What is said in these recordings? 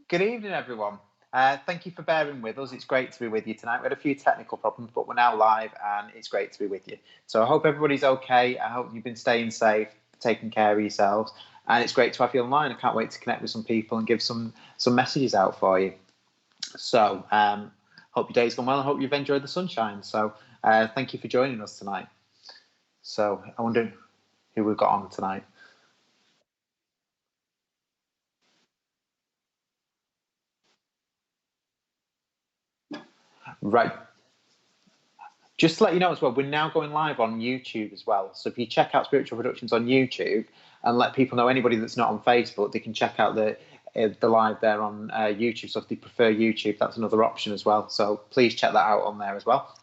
Good evening, everyone. Thank you for bearing with us. It's great to be with you tonight. We had a few technical problems, but we're now live and it's great to be with you. So I hope everybody's okay. I hope you've been staying safe, taking care of yourselves. And it's great to have you online. I can't wait to connect with some people and give some messages out for you. So hope your day's gone well. I hope you've enjoyed the sunshine. So thank you for joining us tonight. So I wonder who we've got on tonight. Right. Just to let you know as well, we're now going live on YouTube as well. So if you check out Spiritual Productions on YouTube and let people know, anybody that's not on Facebook, they can check out the live there on YouTube. So if they prefer YouTube, that's another option as well. So please check that out on there as well.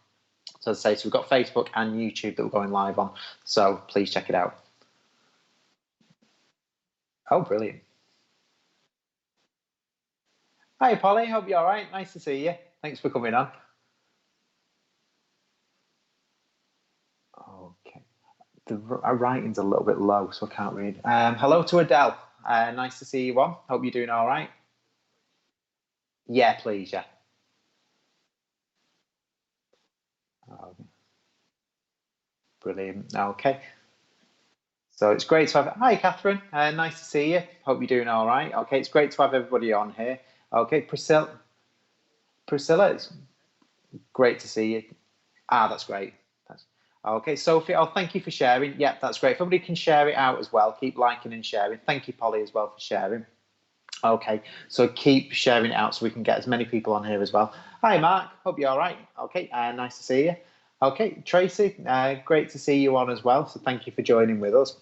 So as I say, so we've got Facebook and YouTube that we're going live on. So please check it out. Oh, brilliant. Hi, Polly. Hope you're all right. Nice to see you. Thanks for coming on. Okay. Our writing's a little bit low, so I can't read. Hello to Adele. Nice to see you on. Hope you're doing all right. Yeah, please, yeah. Oh, brilliant. Okay. So it's great to have. Hi, Catherine. Nice to see you. Hope you're doing all right. Okay, it's great to have everybody on here. Okay, Priscilla. Priscilla, it's great to see you. Ah, that's great. Okay, Sophie. Oh, thank you for sharing. Yep, that's great. If everybody can share it out as well, keep liking and sharing. Thank you, Polly, as well for sharing. Okay, so keep sharing it out so we can get as many people on here as well. Hi, Mark. Hope you're all right. Okay, nice to see you. Okay, Tracy, great to see you on as well. So thank you for joining with us.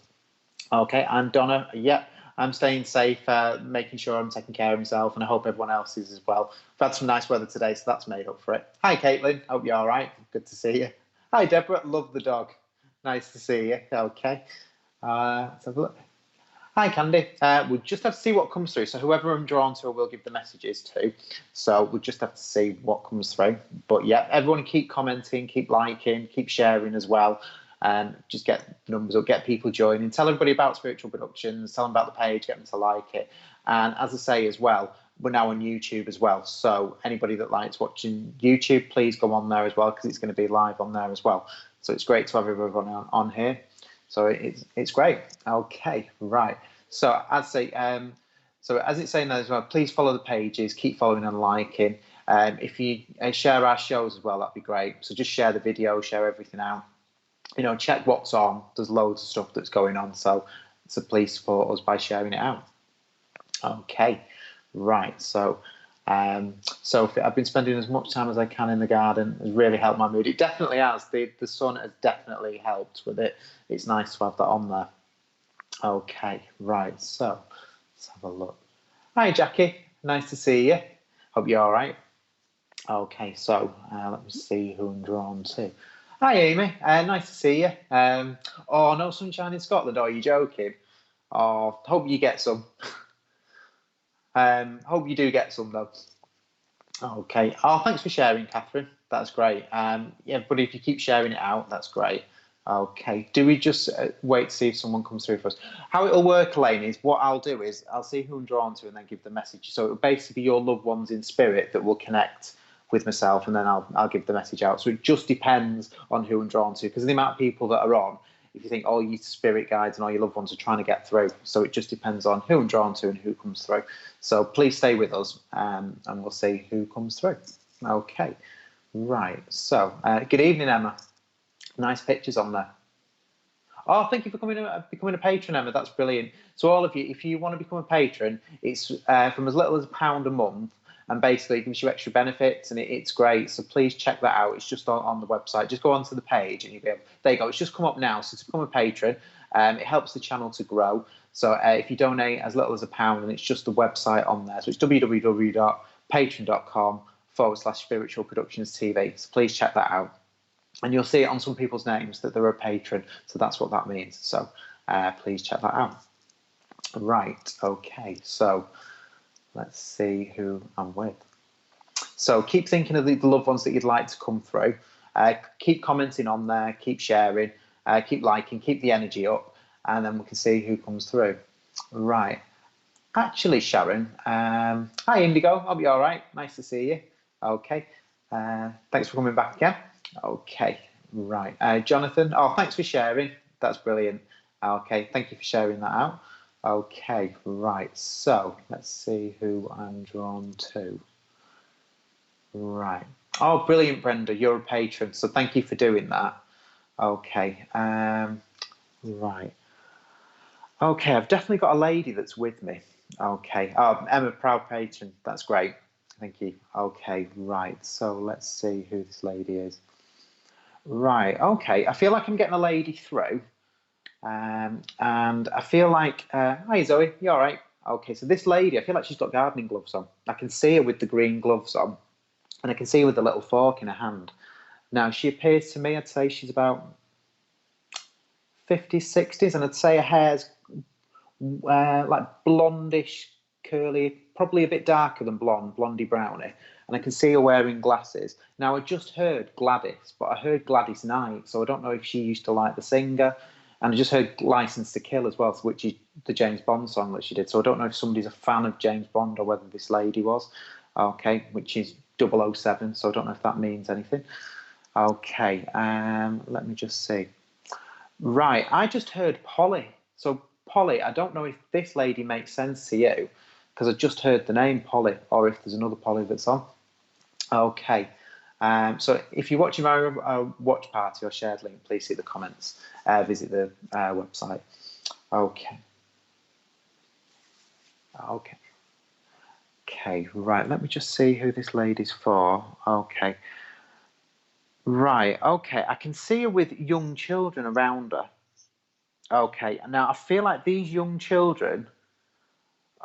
Okay, and Donna, yep, I'm staying safe, making sure I'm taking care of myself, and I hope everyone else is as well. We've had some nice weather today, so that's made up for it. Hi, Caitlin. Hope you're all right. Good to see you. Hi, Deborah. Love the dog. Nice to see you. Okay. Let's have a look. Hi, Candy. We'll just have to see what comes through. So whoever I'm drawn to, we'll give the messages to. So we'll just have to see what comes through. But yeah, everyone keep commenting, keep liking, keep sharing as well. Just get numbers up, get people joining. Tell everybody about Spiritual Productions. Tell them about the page, get them to like it. And as I say as well, we're now on YouTube as well. So anybody that likes watching YouTube, please go on there as well, because it's going to be live on there as well. So it's great to have everyone on here. So it's great. Okay, right. So I'd say, so as it's saying there as well, please follow the pages, keep following and liking. If you share our shows as well, that'd be great. So just share the video, share everything out. You know, check what's on. There's loads of stuff that's going on. So please support us by sharing it out. Okay, right. So I've been spending as much time as I can in the garden. Has really helped my mood. It definitely has. The sun has definitely helped with it. It's nice to have that on there. Okay, right. So let's have a look. Hi, Jackie. Nice to see you. Hope you're all right. Okay, so let me see who I'm drawn to. Hi, Amy. Nice to see you. Oh, no sunshine in Scotland. Are you joking? Oh, hope you get some. Hope you do get some though. Okay. Oh, thanks for sharing, Catherine. That's great. Yeah, but if you keep sharing it out, that's great. Okay. Do we just wait to see if someone comes through for us? How it'll work, Elaine, is what I'll do is I'll see who I'm drawn to and then give the message. So it'll basically be your loved ones in spirit that will connect with myself, and then I'll give the message out. So it just depends on who I'm drawn to, because the amount of people that are on, if you think all your spirit guides and all your loved ones are trying to get through. So it just depends on who I'm drawn to and who comes through. So please stay with us and we'll see who comes through. Okay, right. So good evening, Emma. Nice pictures on there. Oh, thank you for becoming a patron, Emma. That's brilliant. So all of you, if you want to become a patron, it's from as little as £1 a month. And basically it gives you extra benefits, and it's great. So please check that out. It's just on the website. Just go onto the page and you'll be able, there you go. It's just come up now. So to become a patron, it helps the channel to grow. So if you donate as little as £1, and it's just the website on there. So it's www.patreon.com/Spiritual Productions TV. So please check that out. And you'll see it on some people's names that they're a patron. So that's what that means. So please check that out. Right. Okay. So let's see who I'm with. So keep thinking of the loved ones that you'd like to come through. Keep commenting on there, keep sharing, keep liking, keep the energy up, and then we can see who comes through. Right. Actually, Sharon, hi Indigo, hope you're all right. Nice to see you. Okay, thanks for coming back again. Okay, right. Jonathan, oh, thanks for sharing. That's brilliant. Okay, thank you for sharing that out. Okay, right. So let's see who I'm drawn to. Right. Oh, brilliant, Brenda. You're a patron, so thank you for doing that. Okay. Right. Okay, I've definitely got a lady that's with me. Okay. Oh, Emma, proud patron. That's great. Thank you. Okay, right. So let's see who this lady is. Right. Okay. I feel like I'm getting a lady through. And I feel like, hi Zoe, you all right? Okay, so this lady, I feel like she's got gardening gloves on. I can see her with the green gloves on, and I can see her with the little fork in her hand. Now, she appears to me, I'd say she's about 50s, 60s, and I'd say her hair's like blondish, curly, probably a bit darker than blonde, blondie brownie. And I can see her wearing glasses. Now, I just heard Gladys, but I heard Gladys Knight, so I don't know if she used to like the singer. And I just heard License to Kill as well, which is the James Bond song that she did. So I don't know if somebody's a fan of James Bond or whether this lady was. Okay, which is 007, so I don't know if that means anything. Okay, let me just see. Right, I just heard Polly. So Polly, I don't know if this lady makes sense to you, because I just heard the name Polly, or if there's another Polly that's on. Okay. So if you're watching my watch party or shared link, please see the comments. Visit the website. Okay. Okay. Okay, right. Let me just see who this lady's for. Okay. Right, okay. I can see her with young children around her. Okay. Now, I feel like these young children,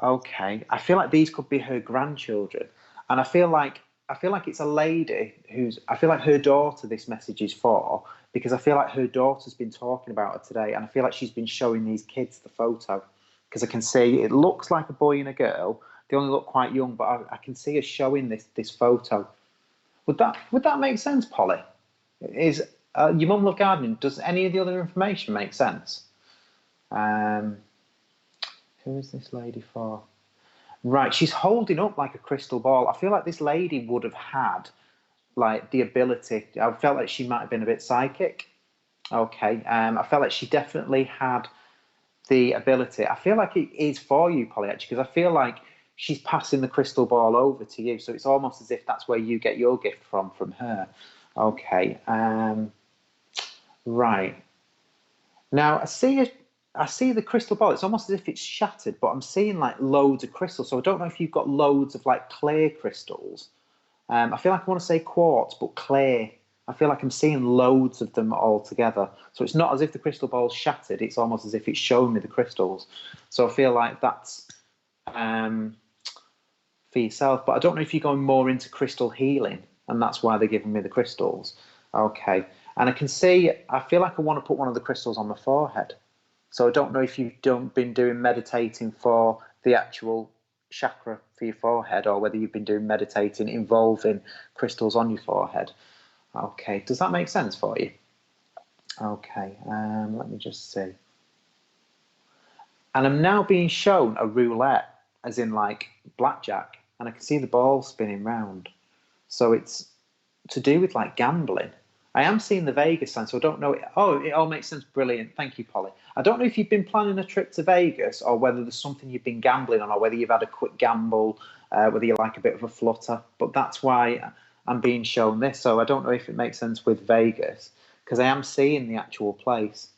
okay, I feel like these could be her grandchildren. And I feel like it's a lady who's I feel like her daughter this message is for, because I feel like her daughter's been talking about her today, and I feel like she's been showing these kids the photo, because I can see it looks like a boy and a girl. They only look quite young, but I can see her showing this photo. Would that make sense, Polly? Is your mum love gardening? Does any of the other information make sense? Um, who is this lady for? Right, she's holding up like a crystal ball. I feel like this lady would have had like the ability. I felt like she might have been a bit psychic. Okay, I felt like she definitely had the ability. I feel like it is for you, Polly, actually, because I feel like she's passing the crystal ball over to you. So it's almost as if that's where you get your gift from her. Okay, right. Now I see the crystal ball. It's almost as if it's shattered, but I'm seeing like loads of crystals. So I don't know if you've got loads of like clear crystals. I feel like I want to say quartz, but clear. I feel like I'm seeing loads of them all together. So it's not as if the crystal ball's shattered. It's almost as if it's showing me the crystals. So I feel like that's um, for yourself. But I don't know if you're going more into crystal healing, and that's why they're giving me the crystals. Okay. And I can see, I feel like I want to put one of the crystals on my forehead. So I don't know if you've been doing meditating for the actual chakra for your forehead, or whether you've been doing meditating involving crystals on your forehead. Okay, does that make sense for you? Okay, let me just see. And I'm now being shown a roulette, as in like blackjack, and I can see the ball spinning round. So it's to do with like gambling. I am seeing the Vegas sign, so I don't know. Oh, it all makes sense. Brilliant. Thank you, Polly. I don't know if you've been planning a trip to Vegas, or whether there's something you've been gambling on, or whether you've had a quick gamble, whether you like a bit of a flutter. But that's why I'm being shown this. So I don't know if it makes sense with Vegas, because I am seeing the actual place.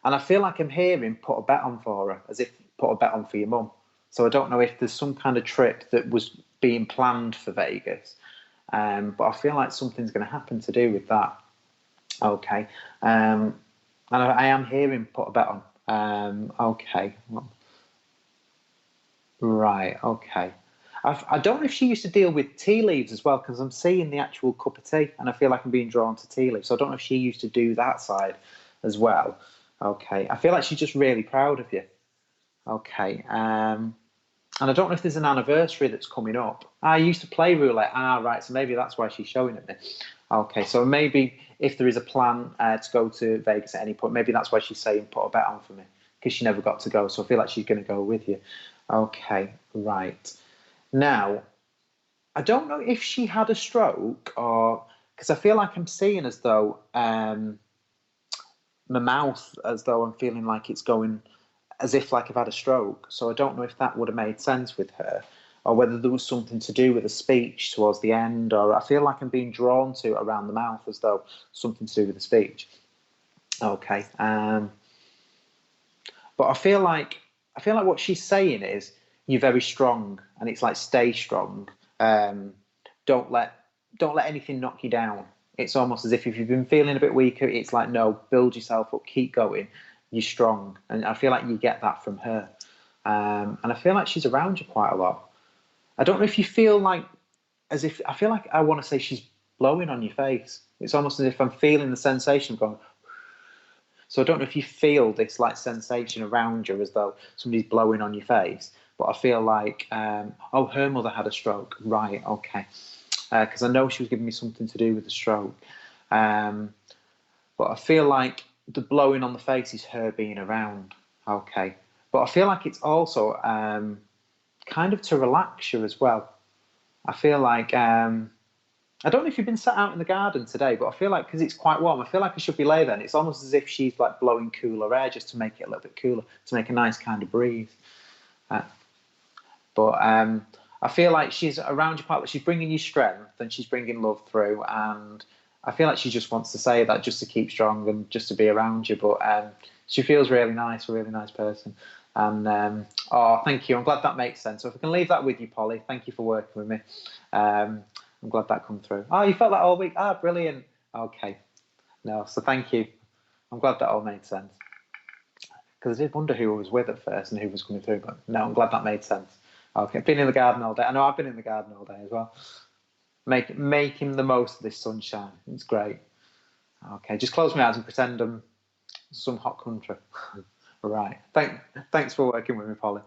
And I feel like I'm hearing put a bet on for her, as if put a bet on for your mum. So I don't know if there's some kind of trip that was being planned for Vegas. But I feel like something's going to happen to do with that. Okay. And I am hearing put a bet on. Okay. Right. Okay. I don't know if she used to deal with tea leaves as well, because I'm seeing the actual cup of tea, and I feel like I'm being drawn to tea leaves. So I don't know if she used to do that side as well. Okay. I feel like she's just really proud of you. Okay. And I don't know if there's an anniversary that's coming up. I used to play roulette. Right. So maybe that's why she's showing it me. Okay. So maybe if there is a plan to go to Vegas at any point, maybe that's why she's saying put a bet on for me. because she never got to go. So I feel like she's going to go with you. Okay, right. Now, I don't know if she had a stroke or because I feel like I'm seeing as though my mouth, as though I'm feeling like it's going as if like I've had a stroke. So I don't know if that would have made sense with her, or whether there was something to do with the speech towards the end, or I feel like I'm being drawn to around the mouth as though something to do with the speech. Okay. But I feel like what she's saying is you're very strong, and it's like stay strong. Don't let anything knock you down. It's almost as if you've been feeling a bit weaker, it's like no, build yourself up, keep going. You're strong, and I feel like you get that from her. And I feel like she's around you quite a lot. I don't know if you feel like as if I feel like I want to say she's blowing on your face. It's almost as if I'm feeling the sensation of going. So I don't know if you feel this like sensation around you as though somebody's blowing on your face. But I feel like, oh, her mother had a stroke. Right, okay. Because I know she was giving me something to do with the stroke. But I feel like the blowing on the face is her being around. Okay. But I feel like it's also kind of to relax you as well. I feel like I don't know if you've been sat out in the garden today, but I feel like because it's quite warm, I feel like I should be lay there. And it's almost as if she's like blowing cooler air just to make it a little bit cooler, to make a nice kind of breeze. But I feel like she's around you quite. Like she's bringing you strength and she's bringing love through. And I feel like she just wants to say that just to keep strong and just to be around you. But she feels really nice, a really nice person. And oh, thank you. I'm glad that makes sense. So if I can leave that with you, Polly, thank you for working with me. I'm glad that come through. Oh, you felt that all week? Ah, brilliant. Okay. No, so thank you. I'm glad that all made sense. Because I did wonder who I was with at first and who was coming through, but no, I'm glad that made sense. Okay, been in the garden all day. I know I've been in the garden all day as well. Making the most of this sunshine. It's great. Okay, just close my eyes and pretend I'm some hot country. Right. Thanks for working with me, Polly.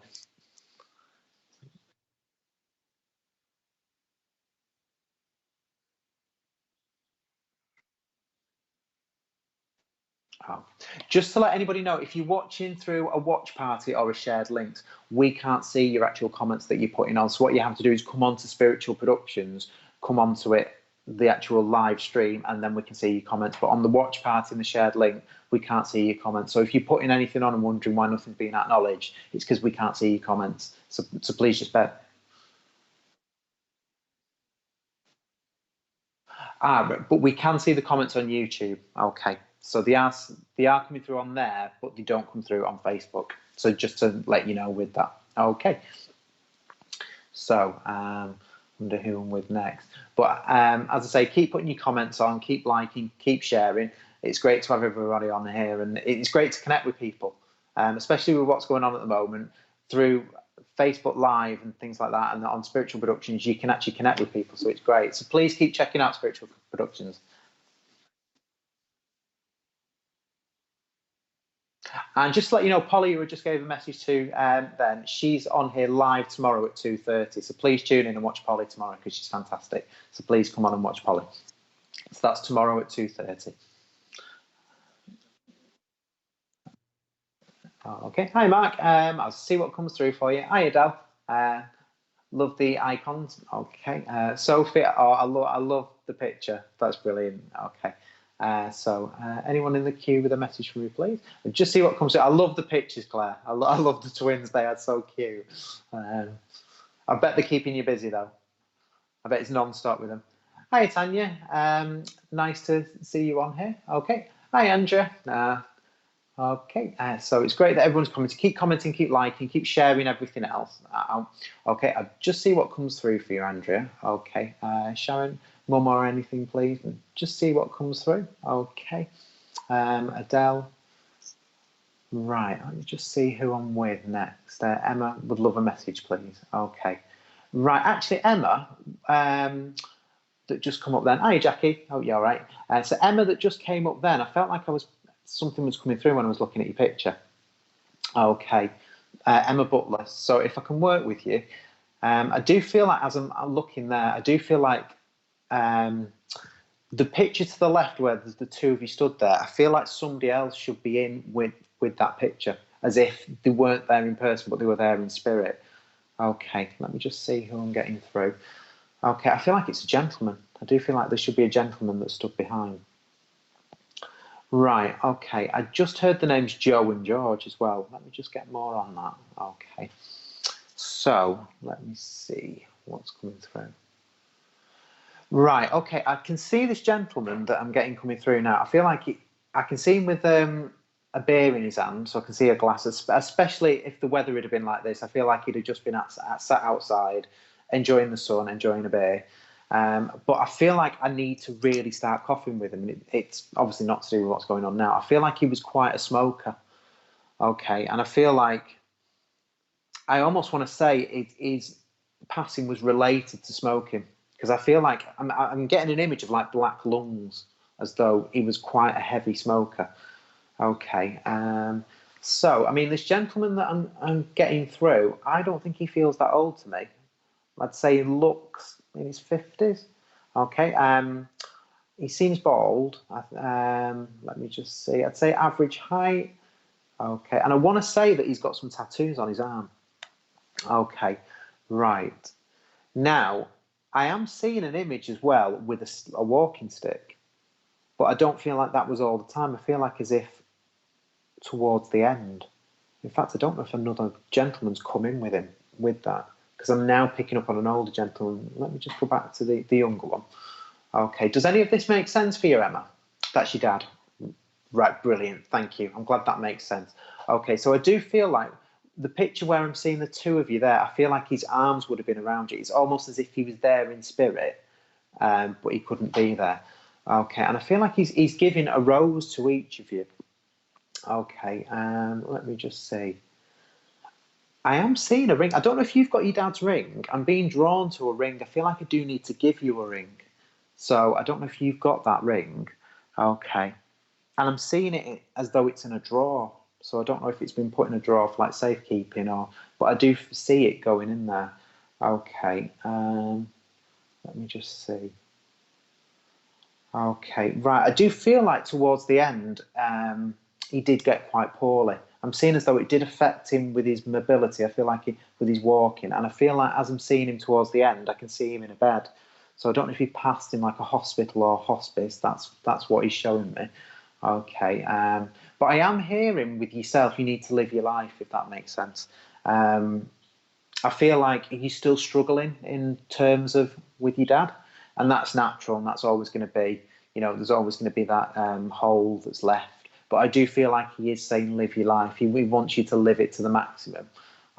Oh. Just to let anybody know, if you're watching through a watch party or a shared links, we can't see your actual comments that you're putting on. So what you have to do is come on to Spiritual Productions, come onto it, the actual live stream, and then we can see your comments. But on the watch party and the shared link, we can't see your comments. So if you're putting anything on and wondering why nothing's being acknowledged, it's because we can't see your comments. So please just bear. But we can see the comments on YouTube. Okay, so they are coming through on there, but they don't come through on Facebook. So just to let you know with that. Okay. So wonder who I'm with next. But as I say, keep putting your comments on, keep liking, keep sharing. It's great to have everybody on here, and it's great to connect with people, especially with what's going on at the moment through Facebook Live and things like that, and on Spiritual Productions, you can actually connect with people, so it's great. So please keep checking out Spiritual Productions. And just to let you know, Polly, who I just gave a message to, then she's on here live tomorrow at 2:30. So please tune in and watch Polly tomorrow because she's fantastic. So please come on and watch Polly. So that's tomorrow at 2:30. Okay. Hi, Mark. I'll see what comes through for you. Hi, Adele. Love the icons. Okay. Sophie. Oh, I love the picture. That's brilliant. Okay. Anyone in the queue with a message for me, please? Just see what comes through. I love the pictures, Claire. I love the twins. They are so cute. I bet they're keeping you busy, though. I bet it's non-stop with them. Hi, Tanya. Nice to see you on here. Okay. Hi, Andrea. Okay, so it's great that everyone's commenting. Keep commenting, keep liking, keep sharing everything else. Okay, I'll just see what comes through for you, Andrea. Okay, Sharon, mum or anything, please. Just see what comes through. Okay, Adele. Right, let me just see who I'm with next. Emma would love a message, please. Okay, right. Actually, Emma, that just come up then. Hi, Jackie. Oh, you're all right. So Emma, that just came up then. I felt like something was coming through when I was looking at your picture. Okay, Emma Butler. So if I can work with you, I do feel like as I'm looking there, I do feel like the picture to the left where there's the two of you stood there, I feel like somebody else should be in with that picture. as if they weren't there in person, but they were there in spirit. Okay, let me just see who I'm getting through. Okay, I feel like it's a gentleman. I do feel like there should be a gentleman that stood behind. Right, okay. I just heard the names Joe and George as well. Let me just get more on that. Okay. So, let me see what's coming through. Right, okay. I can see this gentleman that I'm getting coming through now. I feel like I can see him with a beer in his hand, so I can see a glass, especially if the weather had been like this. I feel like he'd have just been sat outside, enjoying the sun, enjoying a beer. But I feel like I need to really start coughing with him. And it's obviously not to do with what's going on now. I feel like he was quite a smoker. Okay, and I feel like I almost want to say his passing was related to smoking, because I feel like I'm getting an image of like black lungs, as though he was quite a heavy smoker. Okay, so I mean, this gentleman that I'm getting through, I don't think he feels that old to me. I'd say he looks in his 50s. Okay, he seems bald. Let me just see. I'd say average height. Okay, and I want to say that he's got some tattoos on his arm. Okay, right. Now, I am seeing an image as well with a walking stick, but I don't feel like that was all the time. I feel like as if towards the end. In fact, I don't know if another gentleman's come in with him with that, because I'm now picking up on an older gentleman. Let me just go back to the younger one. Okay, does any of this make sense for you, Emma? That's your dad. Right, brilliant. Thank you. I'm glad that makes sense. Okay, so I do feel like the picture where I'm seeing the two of you there, I feel like his arms would have been around you. It's almost as if he was there in spirit, but he couldn't be there. Okay, and I feel like he's giving a rose to each of you. Okay, let me just see. I am seeing a ring. I don't know if you've got your dad's ring. I'm being drawn to a ring. I feel like I do need to give you a ring. So I don't know if you've got that ring. Okay. And I'm seeing it as though it's in a drawer. So I don't know if it's been put in a drawer for like safekeeping but I do see it going in there. Okay. Let me just see. Okay, right. I do feel like towards the end, he did get quite poorly. I'm seeing as though it did affect him with his mobility. I feel like with his walking, and I feel like as I'm seeing him towards the end, I can see him in a bed. So I don't know if he passed in like a hospital or hospice. That's what he's showing me. Okay, but I am hearing with yourself, you need to live your life, if that makes sense. I feel like he's still struggling in terms of with your dad, and that's natural, and that's always going to be, there's always going to be that hole that's left. But I do feel like he is saying live your life. He wants you to live it to the maximum.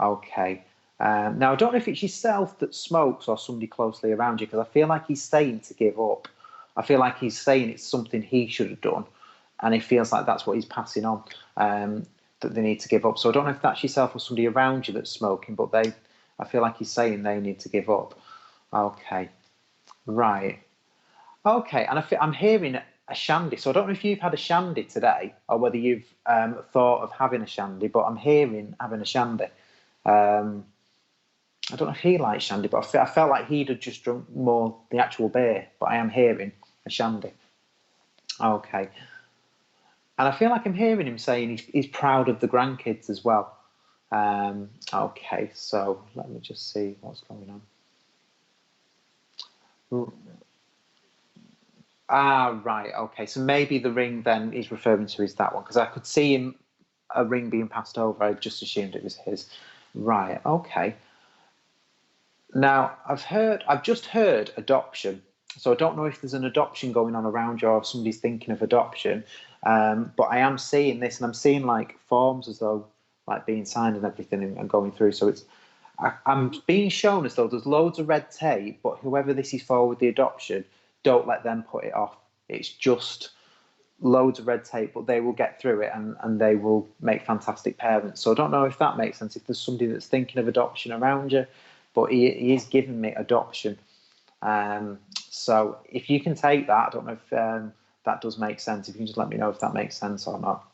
Okay. Now, I don't know if it's yourself that smokes or somebody closely around you, because I feel like he's saying to give up. I feel like he's saying it's something he should have done, and he feels like that's what he's passing on, that they need to give up. So I don't know if that's yourself or somebody around you that's smoking, but I feel like he's saying they need to give up. Okay. Right. Okay, and I'm hearing a shandy. So I don't know if you've had a shandy today or whether you've thought of having a shandy, but I'm hearing having a shandy. I don't know if he likes shandy, but I felt like he'd have just drunk more the actual beer, but I am hearing a shandy. Okay. And I feel like I'm hearing him saying he's proud of the grandkids as well. Okay, so let me just see what's going on. Ah, right. Okay. So maybe the ring then he's referring to is that one, because I could see a ring being passed over. I just assumed it was his. Right. Okay. Now I've just heard adoption. So I don't know if there's an adoption going on around you or if somebody's thinking of adoption. But I am seeing this, and I'm seeing like forms as though like being signed and everything and going through. So I'm being shown as though there's loads of red tape, but whoever this is for with the adoption, don't let them put it off. It's just loads of red tape, but they will get through it and they will make fantastic parents. So I don't know if that makes sense, if there's somebody that's thinking of adoption around you, but he is giving me adoption. So if you can take that, I don't know if that does make sense. If you can just let me know if that makes sense or not.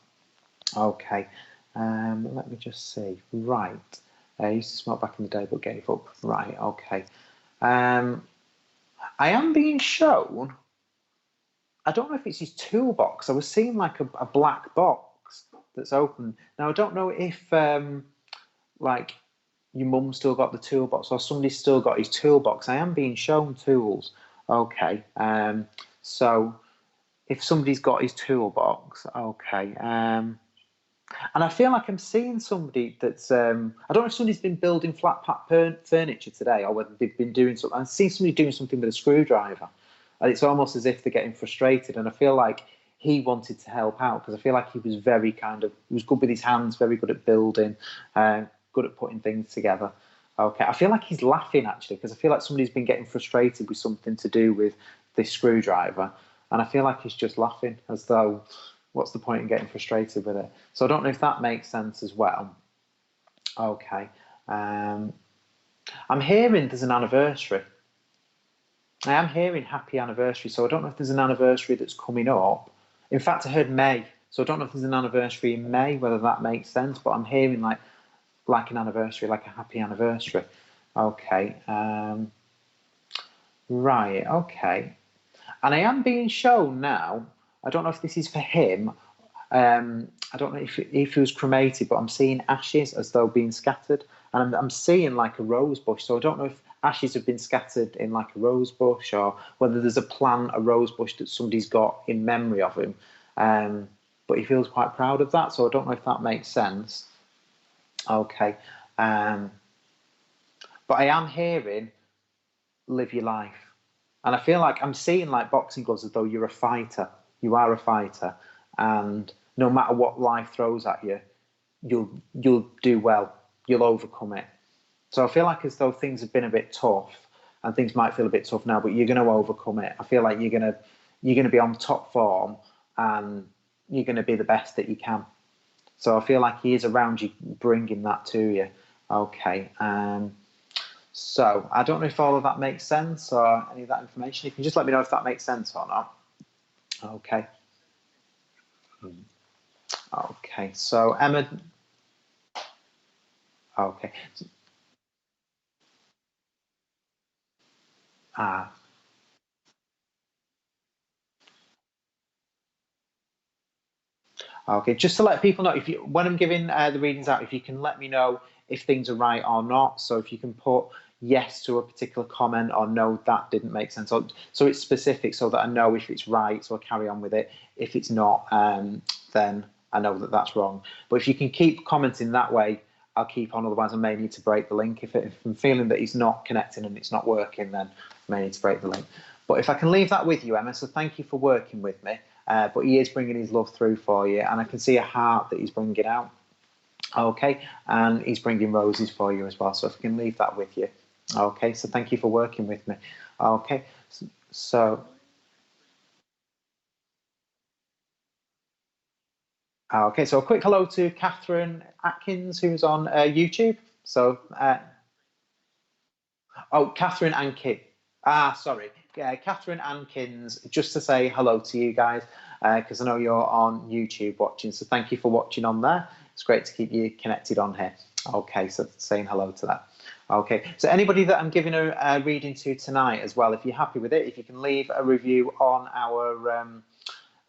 Okay. Let me just see. Right. I used to smoke back in the day, but gave up. Right. Okay. I am being shown. I don't know if it's his toolbox. I was seeing like a black box, that's open. Now, I don't know if like your mum's still got the toolbox or somebody's still got his toolbox. I am being shown tools. Okay. So if somebody's got his toolbox, okay. And I feel like I'm seeing somebody that's, I don't know if somebody's been building flat pack furniture today or whether they've been doing something. I see somebody doing something with a screwdriver. And it's almost as if they're getting frustrated. And I feel like he wanted to help out because I feel like he was very he was good with his hands, very good at building, good at putting things together. Okay, I feel like he's laughing actually because I feel like somebody's been getting frustrated with something to do with this screwdriver. And I feel like he's just laughing as though, what's the point in getting frustrated with it? So I don't know if that makes sense as well. Okay. I'm hearing there's an anniversary. I am hearing happy anniversary. So I don't know if there's an anniversary that's coming up. In fact, I heard May. So I don't know if there's an anniversary in May, whether that makes sense. But I'm hearing like an anniversary, like a happy anniversary. Okay. Right. Okay. And I am being shown now. I don't know if this is for him. I don't know if he was cremated, but I'm seeing ashes as though being scattered, and I'm seeing like a rose bush. So I don't know if ashes have been scattered in like a rose bush, or whether there's a rose bush that somebody's got in memory of him. But he feels quite proud of that. So I don't know if that makes sense. Okay. But I am hearing live your life. And I feel like I'm seeing like boxing gloves as though you're a fighter. You are a fighter. And no matter what life throws at you, you'll do well. You'll overcome it. So I feel like as though things have been a bit tough and things might feel a bit tough now, but you're going to overcome it. I feel like you're going to be on top form and you're going to be the best that you can. So I feel like he is around you, bringing that to you. Okay. So I don't know if all of that makes sense or any of that information. You can just let me know if that makes sense or not. Okay. Okay. So Emma. Okay. Ah. Okay. Just to let people know, if you when I'm giving the readings out, if you can let me know if things are right or not. So if you can put yes to a particular comment or no, that didn't make sense. So it's specific so that I know if it's right, so I carry on with it. If it's not, then I know that that's wrong. But if you can keep commenting that way, I'll keep on. Otherwise, I may need to break the link. If I'm feeling that he's not connecting and it's not working, then I may need to break the link. But if I can leave that with you, Emma, so thank you for working with me. But he is bringing his love through for you, and I can see a heart that he's bringing out. Okay, and he's bringing roses for you as well. So if I can leave that with you. Okay, so thank you for working with me. Okay, so okay, so a quick hello to Catherine Atkins, who's on YouTube. So, oh, Catherine and Kit. Sorry, Catherine Atkins. Just to say hello to you guys, because I know you're on YouTube watching. So thank you for watching on there. It's great to keep you connected on here. Okay, so saying hello to that. Okay, so anybody that I'm giving a reading to tonight as well, if you're happy with it, if you can leave a review on our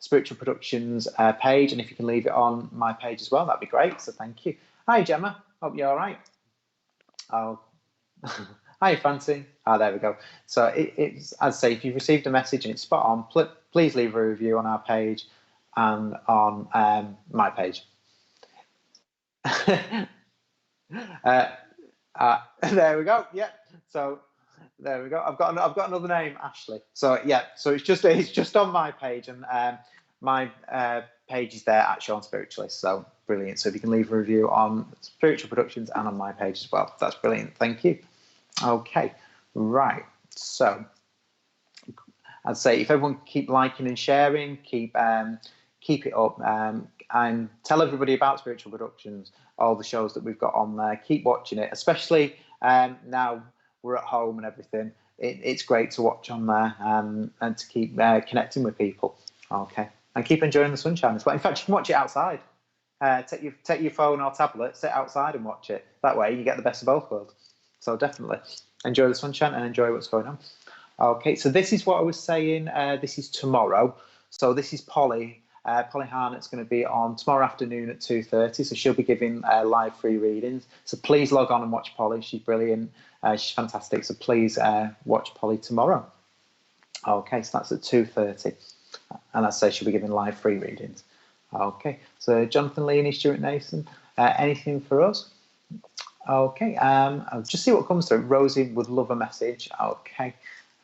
Spiritual Productions page, and if you can leave it on my page as well, that'd be great. So thank you. Hi, Gemma. Hope you're all right. Oh, hi, Francine. There we go. So it's, as I say, if you've received a message and it's spot on, please leave a review on our page and on my page. There we go. Yeah. So there we go. I've got another name, Ashley. So yeah. So it's just on my page, and my page is there at Shaun Spiritualist. So brilliant. So if you can leave a review on Spiritual Productions and on my page as well, that's brilliant. Thank you. Okay. Right. So I'd say if everyone keep liking and sharing, keep it up, and tell everybody about Spiritual Productions, all the shows that we've got on there. Keep watching it, especially now we're at home and everything. It's great to watch on there and to keep connecting with people. Okay, and keep enjoying the sunshine as well. In fact, you can watch it outside. Take your phone or tablet, sit outside and watch it. That way, you get the best of both worlds. So definitely enjoy the sunshine and enjoy what's going on. Okay, so this is what I was saying. This is tomorrow. So this is Polly. Polly Harnett's going to be on tomorrow afternoon at 2:30, so she'll be giving live free readings. So please log on and watch Polly. She's brilliant. She's fantastic. So please watch Polly tomorrow. Okay, so that's at 2:30. And as I say, she'll be giving live free readings. Okay, so Jonathan Leaney, Stuart Nason, anything for us? Okay, I'll just see what comes through. Rosie would love a message. Okay,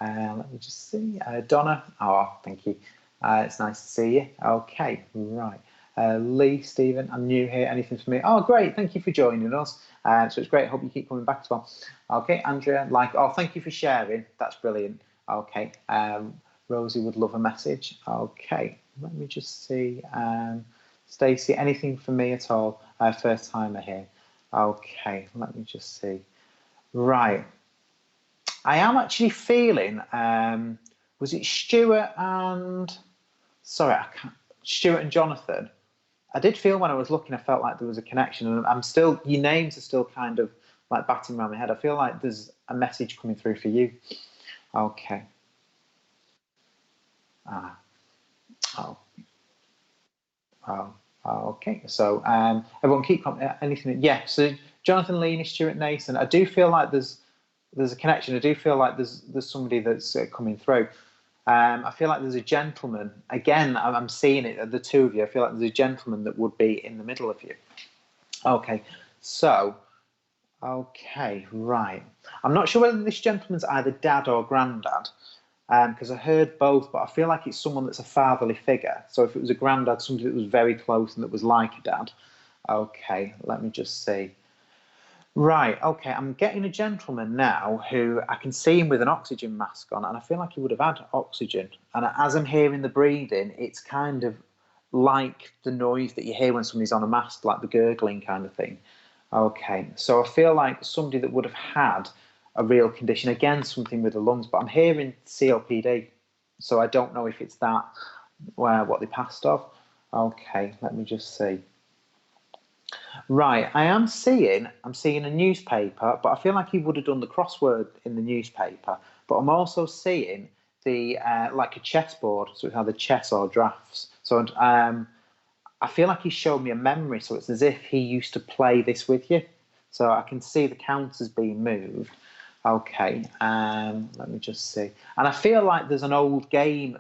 let me just see. Donna, oh, thank you. It's nice to see you. Okay, right. Lee, Stephen, I'm new here. Anything for me? Oh, great. Thank you for joining us. So it's great. Hope you keep coming back as well. Okay, Andrea, thank you for sharing. That's brilliant. Okay, Rosie would love a message. Okay, let me just see. Stacey, anything for me at all? First timer here. Okay, let me just see. Right. I am actually feeling, was it Stuart and, sorry, Stuart and Jonathan? I did feel when I was looking, I felt like there was a connection, and I'm still, your names are still kind of like batting around my head. I feel like there's a message coming through for you. Okay. Okay. So everyone keep anything. Yeah. So Jonathan Leaney, Stuart Nason. I do feel like there's a connection. I do feel like there's somebody that's coming through. I feel like there's a gentleman. Again, I'm seeing it. The two of you. I feel like there's a gentleman that would be in the middle of you. Okay. So. Okay. Right. I'm not sure whether this gentleman's either dad or granddad. Because I heard both, but I feel like it's someone that's a fatherly figure. So if it was a granddad, somebody that was very close and that was like a dad. Okay, let me just see. Right, okay, I'm getting a gentleman now who I can see him with an oxygen mask on, and I feel like he would have had oxygen. And as I'm hearing the breathing, it's kind of like the noise that you hear when somebody's on a mask, like the gurgling kind of thing. Okay, so I feel like somebody that would have had a real condition, again, something with the lungs, but I'm hearing COPD, so I don't know if it's that, what they passed of. Okay, let me just see. Right, I'm seeing a newspaper, but I feel like he would have done the crossword in the newspaper, but I'm also seeing the, like a chessboard, so it's either chess or drafts. So I feel like he showed me a memory, so it's as if he used to play this with you. So I can see the counters being moved. Okay, let me just see. And I feel like there's an old game.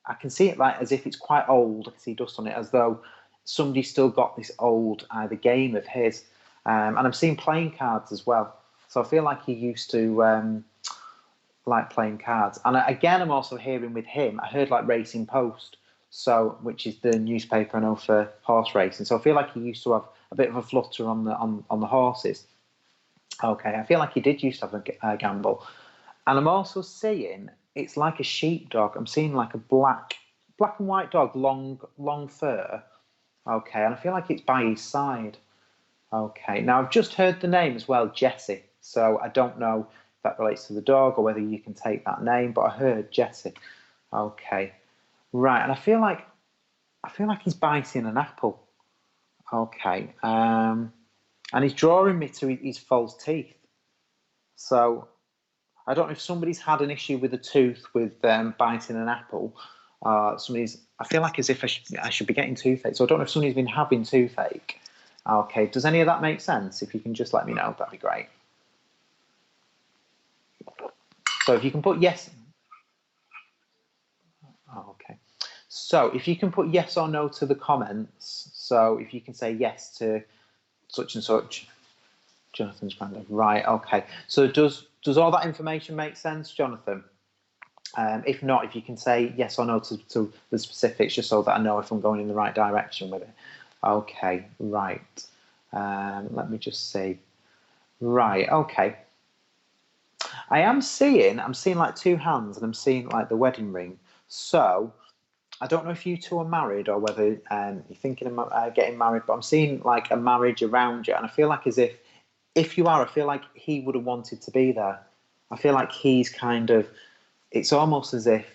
I can see it like as if it's quite old. I can see dust on it, as though somebody still got this old either game of his. And I'm seeing playing cards as well. So I feel like he used to like playing cards. And again, I'm also hearing with him, I heard like Racing Post, so which is the newspaper I know for horse racing. So I feel like he used to have a bit of a flutter on the horses. Okay, I feel like he did used to have a gamble. And I'm also seeing, it's like a sheepdog. I'm seeing like a black and white dog, long fur. Okay, and I feel like it's by his side. Okay, now I've just heard the name as well, Jessie. So I don't know if that relates to the dog or whether you can take that name, but I heard Jessie. Okay, right, and I feel like he's biting an apple. Okay, and he's drawing me to his false teeth. So I don't know if somebody's had an issue with a tooth with biting an apple. I feel like as if I should be getting toothache. So I don't know if somebody's been having toothache. Okay, does any of that make sense? If you can just let me know, that'd be great. So if you can put yes. Oh, okay. So if you can put yes or no to the comments. So if you can say yes to such and such, Jonathan's granddad. Right, okay. So does all that information make sense, Jonathan? If not, if you can say yes or no to the specifics, just so that I know if I'm going in the right direction with it. Okay, right. Let me just see. Right, okay. I'm seeing like two hands, and I'm seeing like the wedding ring. So I don't know if you two are married or whether you're thinking of getting married, but I'm seeing like a marriage around you, and I feel like as if you are, I feel like he would have wanted to be there. I feel like he's kind of, it's almost as if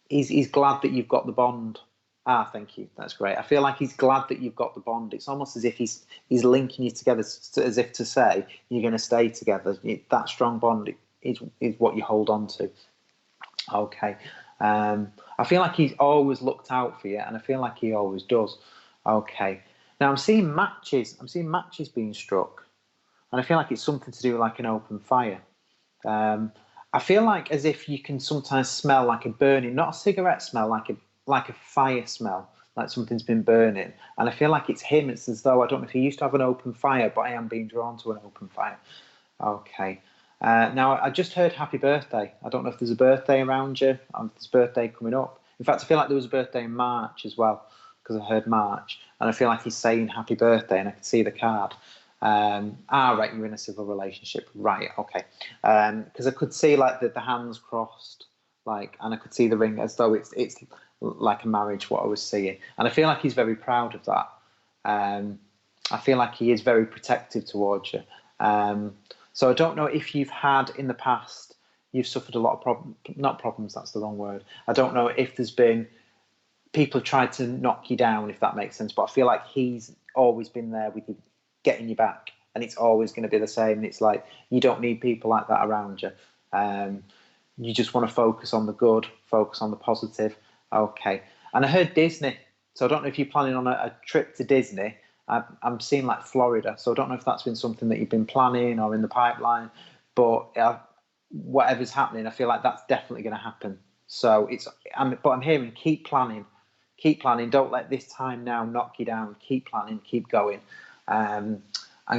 he's glad that you've got the bond. Ah, thank you. That's great. I feel like he's glad that you've got the bond. It's almost as if he's linking you together, as if to say you're going to stay together. That strong bond is what you hold on to. Okay. I feel like he's always looked out for you, and I feel like he always does. Okay. Now I'm seeing matches. I'm seeing matches being struck, and I feel like it's something to do with like an open fire. I feel like as if you can sometimes smell like a burning, not a cigarette smell, like a fire smell, like something's been burning. And I feel like it's him. It's as though I don't know if he used to have an open fire, but I am being drawn to an open fire. Okay. Now I just heard happy birthday. I don't know if there's a birthday around you. There's a birthday coming up. In fact, I feel like there was a birthday in March as well because I heard March, and I feel like he's saying happy birthday, and I can see the card. Right, you're in a civil relationship, right? Okay, because I could see like the hands crossed, like, and I could see the ring as though it's like a marriage. What I was seeing, and I feel like he's very proud of that. I feel like he is very protective towards you. So I don't know if you've had in the past, you've suffered a lot of not problems, that's the wrong word. I don't know if there's been people have tried to knock you down, if that makes sense, but I feel like he's always been there with you, getting you back, and it's always going to be the same. It's like you don't need people like that around you. You just want to focus on the good, focus on the positive. Okay. And I heard Disney, so I don't know if you're planning on a trip to Disney. I'm seeing like Florida, so I don't know if that's been something that you've been planning or in the pipeline, but whatever's happening, I feel like that's definitely going to happen. So but I'm hearing keep planning. Don't let this time now knock you down. Keep planning, keep going, and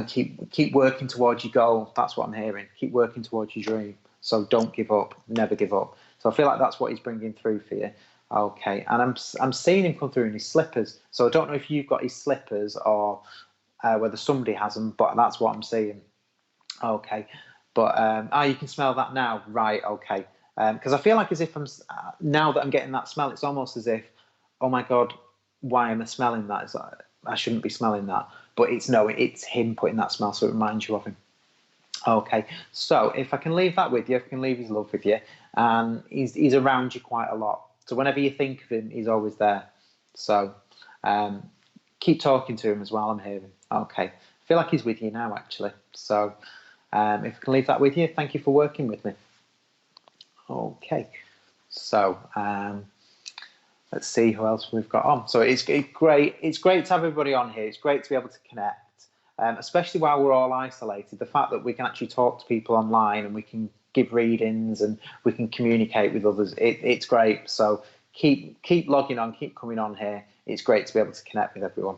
keep working towards your goal. That's what I'm hearing. Keep working towards your dream. So don't give up, never give up. So I feel like that's what he's bringing through for you. Okay, and I'm seeing him come through in his slippers. So I don't know if you've got his slippers or whether somebody has them, but that's what I'm seeing. Okay, but you can smell that now, right? Okay, because I feel like as if now that I'm getting that smell, it's almost as if, oh my God, why am I smelling that? It's like, I shouldn't be smelling that, but it's him putting that smell, so it reminds you of him. Okay, so if I can leave that with you, if I can leave his love with you, and he's around you quite a lot. So whenever you think of him, he's always there. So keep talking to him as well, I'm hearing. Okay, I feel like he's with you now, actually. So if I can leave that with you, thank you for working with me. Okay, so let's see who else we've got on. So it's great. It's great to have everybody on here. It's great to be able to connect, especially while we're all isolated. The fact that we can actually talk to people online and we can give readings and we can communicate with others. It's great. So keep logging on, keep coming on here. It's great to be able to connect with everyone.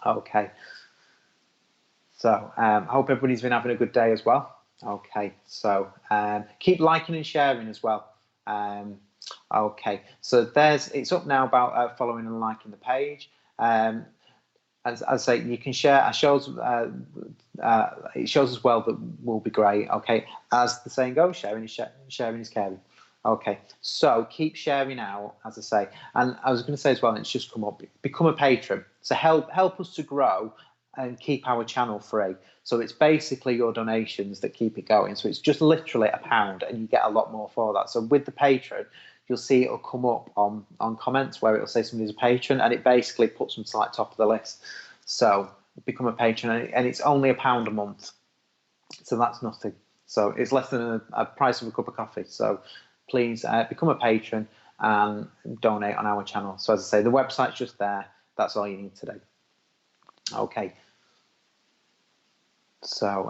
Okay. So I hope everybody's been having a good day as well. Okay. So keep liking and sharing as well. Okay, so it's up now about following and liking the page. As I say, you can share. It shows as well that will be great. Okay, as the saying goes, sharing is caring. Okay, so keep sharing out, as I say. And I was going to say as well, and it's just come up, become a patron. So help us to grow and keep our channel free. So it's basically your donations that keep it going. So it's just literally £1 and you get a lot more for that. So with the patron, you'll see it'll come up on comments where it'll say somebody's a patron, and it basically puts them to like top of the list. So become a patron, and it's only £1 a month. So that's nothing. So it's less than a price of a cup of coffee. So please become a patron and donate on our channel. So as I say, the website's just there. That's all you need today. Okay. So,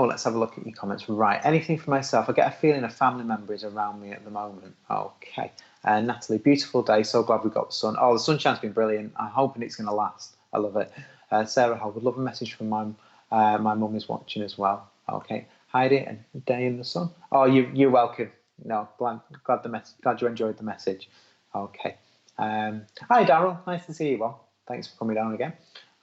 let's have a look at your comments. Right, anything for myself? I get a feeling a family member is around me at the moment. Okay. Natalie, beautiful day. So glad we got the sun. Oh, the sunshine's been brilliant. I'm hoping it's going to last. I love it. Sarah, I would love a message from my mum is watching as well. Okay. Heidi, and day in the sun. Oh, you're welcome. No, glad you enjoyed the message. Okay. Hi, Daryl. Nice to see you all. Thanks for coming down again.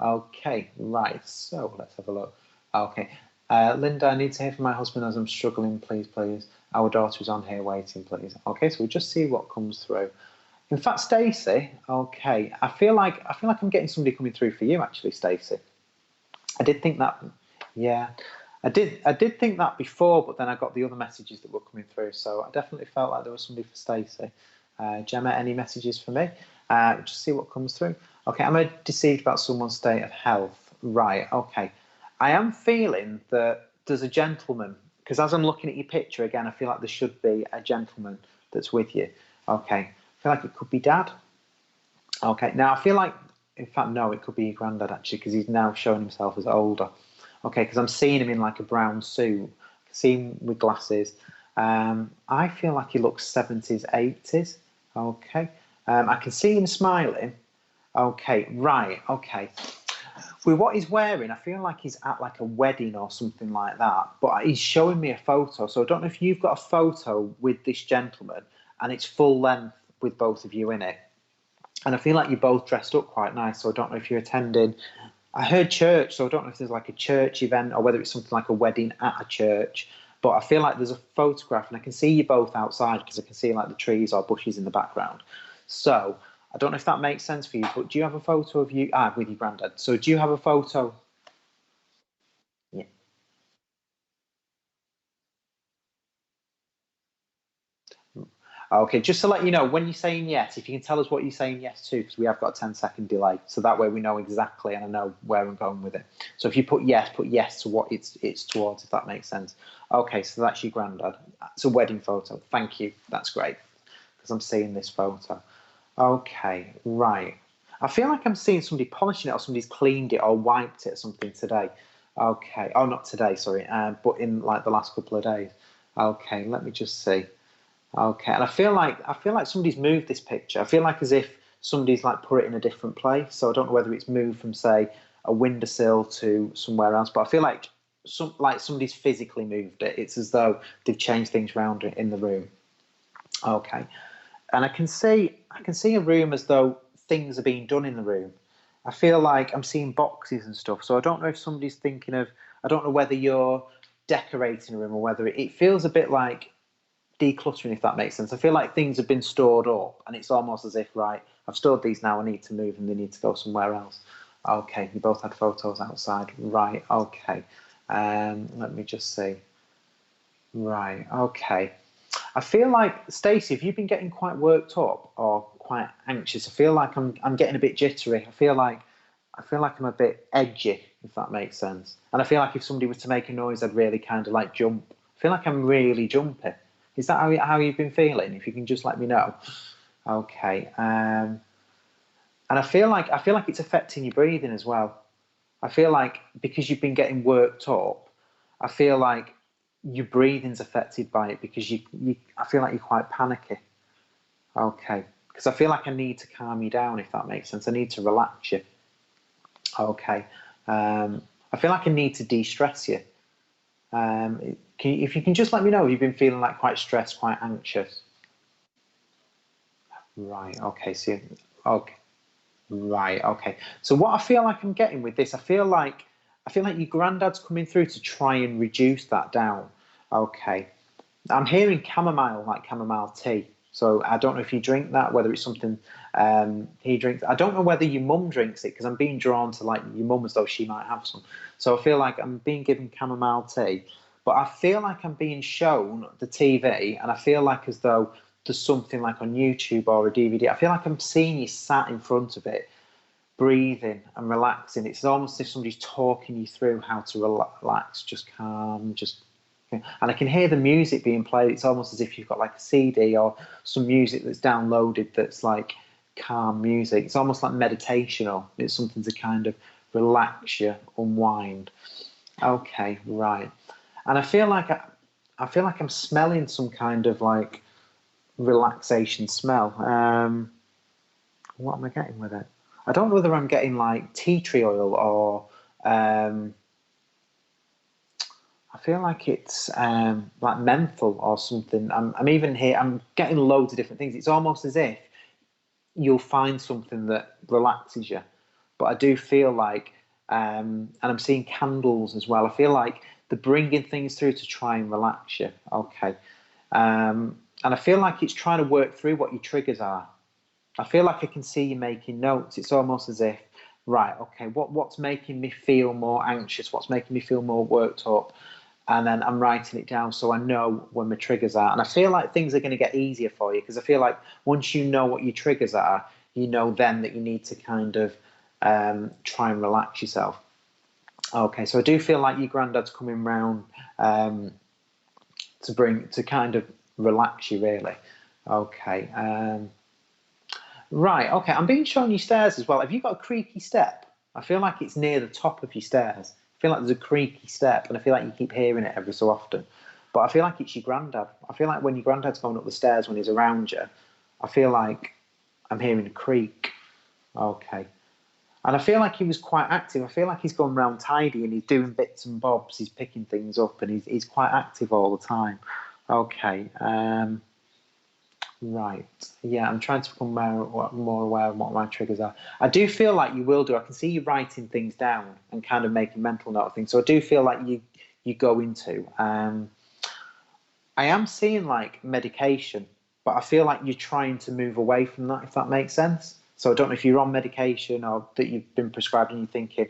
Okay, right. So let's have a look. Okay. Linda, I need to hear from my husband as I'm struggling. Please. Our daughter is on here waiting, please. Okay, so we'll just see what comes through. In fact, Stacey, okay. I feel like I'm getting somebody coming through for you, actually, Stacey. I did think that, yeah. I did think that before, but then I got the other messages that were coming through. So I definitely felt like there was somebody for Stacey. Gemma, any messages for me? Just see what comes through. Okay, am I deceived about someone's state of health? Right, okay. I am feeling that there's a gentleman, because as I'm looking at your picture again, I feel like there should be a gentleman that's with you. Okay, feel like it could be Dad. Okay, now I feel like, in fact, no, it could be your granddad actually, because he's now showing himself as older. Okay, because I'm seeing him in like a brown suit, I see him with glasses. I feel like he looks 70s, 80s. Okay, I can see him smiling. Okay, right, okay. With what he's wearing, I feel like he's at like a wedding or something like that. But he's showing me a photo, so I don't know if you've got a photo with this gentleman and it's full length with both of you in it. And I feel like you're both dressed up quite nice, so I don't know if you're attending. I heard church, so I don't know if there's like a church event or whether it's something like a wedding at a church. But I feel like there's a photograph, and I can see you both outside because I can see like the trees or bushes in the background. So I don't know if that makes sense for you, but do you have a photo of you with your granddad? So do you have a photo? Yeah. Okay, just to let you know, when you're saying yes, if you can tell us what you're saying yes to, because we have got a 10-second delay, so that way we know exactly and I know where I'm going with it. So if you put yes to what it's towards, if that makes sense. Okay, so that's your granddad. It's a wedding photo. Thank you. That's great, because I'm seeing this photo. Okay, right. I feel like I'm seeing somebody polishing it, or somebody's cleaned it or wiped it or something today. Okay. Oh, not today, sorry, but in like the last couple of days. Okay, let me just see. Okay, and I feel like somebody's moved this picture. I feel like as if somebody's like put it in a different place. So I don't know whether it's moved from say a windowsill to somewhere else, but I feel like somebody's physically moved it. It's as though they've changed things around in the room. Okay, and I can see a room as though things are being done in the room. I feel like I'm seeing boxes and stuff. So I don't know if somebody's thinking of. I don't know whether you're decorating a room or whether it feels a bit like decluttering, if that makes sense. I feel like things have been stored up, and it's almost as if, right, I've stored these now, I need to move and they need to go somewhere else. Okay, you both had photos outside. Right, okay. Let me just see. Right, okay. I feel like, Stacey, if you've been getting quite worked up or quite anxious, I feel like I'm getting a bit jittery. I feel like I'm a bit edgy, if that makes sense. And I feel like if somebody was to make a noise, I'd really kind of like jump. I feel like I'm really jumpy. Is that how you've been feeling? If you can just let me know. Okay. And I feel like it's affecting your breathing as well. I feel like because you've been getting worked up, I feel like your breathing's affected by it because I feel like you're quite panicky. Okay. Because I feel like I need to calm you down, if that makes sense. I need to relax you. Okay. I feel like I need to de-stress you. If you can just let me know, you've been feeling like quite stressed, quite anxious. Right. Okay. So, okay. Right. Okay. So what I feel like I'm getting with this, I feel like your granddad's coming through to try and reduce that down. Okay. I'm hearing chamomile, like chamomile tea. So I don't know if you drink that, whether it's something he drinks. I don't know whether your mum drinks it because I'm being drawn to like your mum as though she might have some. So I feel like I'm being given chamomile tea, but I feel like I'm being shown the TV, and I feel like as though there's something like on YouTube or a DVD. I feel like I'm seeing you sat in front of it, breathing and relaxing. It's almost as if somebody's talking you through how to relax, just calm, just. And I can hear the music being played. It's almost as if you've got like a CD or some music that's downloaded that's like calm music. It's almost like meditational. It's something to kind of relax you, unwind. Okay, right. And I feel like I'm smelling some kind of like relaxation smell. What am I getting with it? I don't know whether I'm getting like tea tree oil or I feel like it's like menthol or something. I'm even here. I'm getting loads of different things. It's almost as if you'll find something that relaxes you. But I do feel like, and I'm seeing candles as well. I feel like they're bringing things through to try and relax you. Okay. And I feel like it's trying to work through what your triggers are. I feel like I can see you making notes. It's almost as if, right, okay, what's making me feel more anxious? What's making me feel more worked up? And then I'm writing it down so I know when my triggers are. And I feel like things are going to get easier for you because I feel like once you know what your triggers are, you know then that you need to kind of try and relax yourself. Okay, so I do feel like your granddad's coming round to kind of relax you really. Okay. Right, okay. I'm being shown your stairs as well. Have you got a creaky step? I feel like it's near the top of your stairs. I feel like there's a creaky step, and I feel like you keep hearing it every so often. But I feel like it's your granddad. I feel like when your granddad's going up the stairs when he's around you, I feel like I'm hearing a creak. Okay. And I feel like he was quite active. I feel like he's gone round tidy and he's doing bits and bobs. He's picking things up and he's quite active all the time. Okay. Right. Yeah, I'm trying to become more aware of what my triggers are. I do feel like you will do. I can see you writing things down and kind of making mental note of things. So I do feel like you go into. I am seeing like medication, but I feel like you're trying to move away from that, if that makes sense. So I don't know if you're on medication or that you've been prescribed and you're thinking,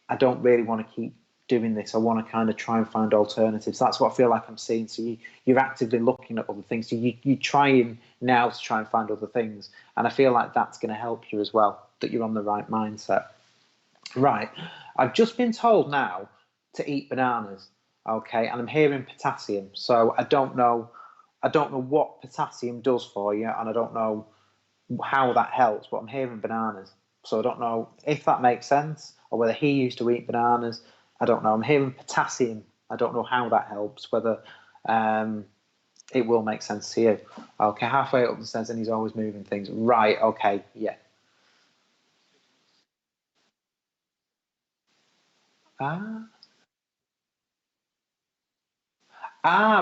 I don't really want to keep doing this. I want to kind of try and find alternatives. That's what I feel like I'm seeing. So you're actively looking at other things. So you're trying now to try and find other things. And I feel like that's going to help you as well, that you're on the right mindset. Right. I've just been told now to eat bananas. Okay. And I'm hearing potassium. So I don't know what potassium does for you, and I don't know how that helps, but I'm hearing bananas. So I don't know if that makes sense or whether he used to eat bananas. I don't know. I'm hearing potassium. I don't know how that helps, whether um, it will make sense to you. Okay, halfway up the stairs and he's always moving things. Right, okay, yeah. Ah,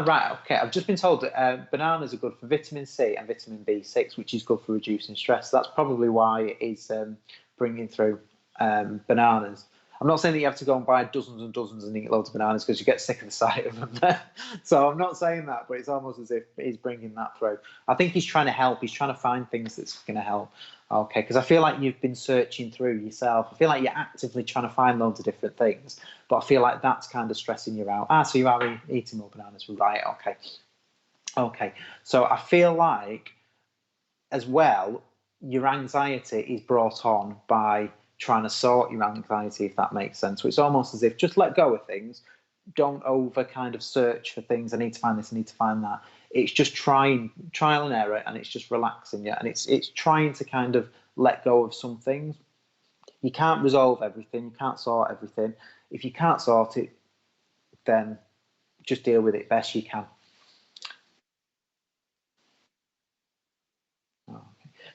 right, okay. I've just been told that bananas are good for vitamin C and vitamin B6, which is good for reducing stress. That's probably why it is bringing through bananas. I'm not saying that you have to go and buy dozens and dozens and eat loads of bananas because you get sick of the sight of them. So I'm not saying that, but it's almost as if he's bringing that through. I think he's trying to help. He's trying to find things that's going to help. Okay, because I feel like you've been searching through yourself. I feel like you're actively trying to find loads of different things, but I feel like that's kind of stressing you out. So you are eating more bananas, right? Okay, okay. So I feel like as well, your anxiety is brought on by trying to sort your anxiety, if that makes sense. So it's almost as if just let go of things, don't over kind of search for things. I need to find this, I need to find that. It's just trial and error, and it's just relaxing you, and it's trying to kind of let go of some things. You can't resolve everything, you can't sort everything. If you can't sort it, then just deal with it best you can.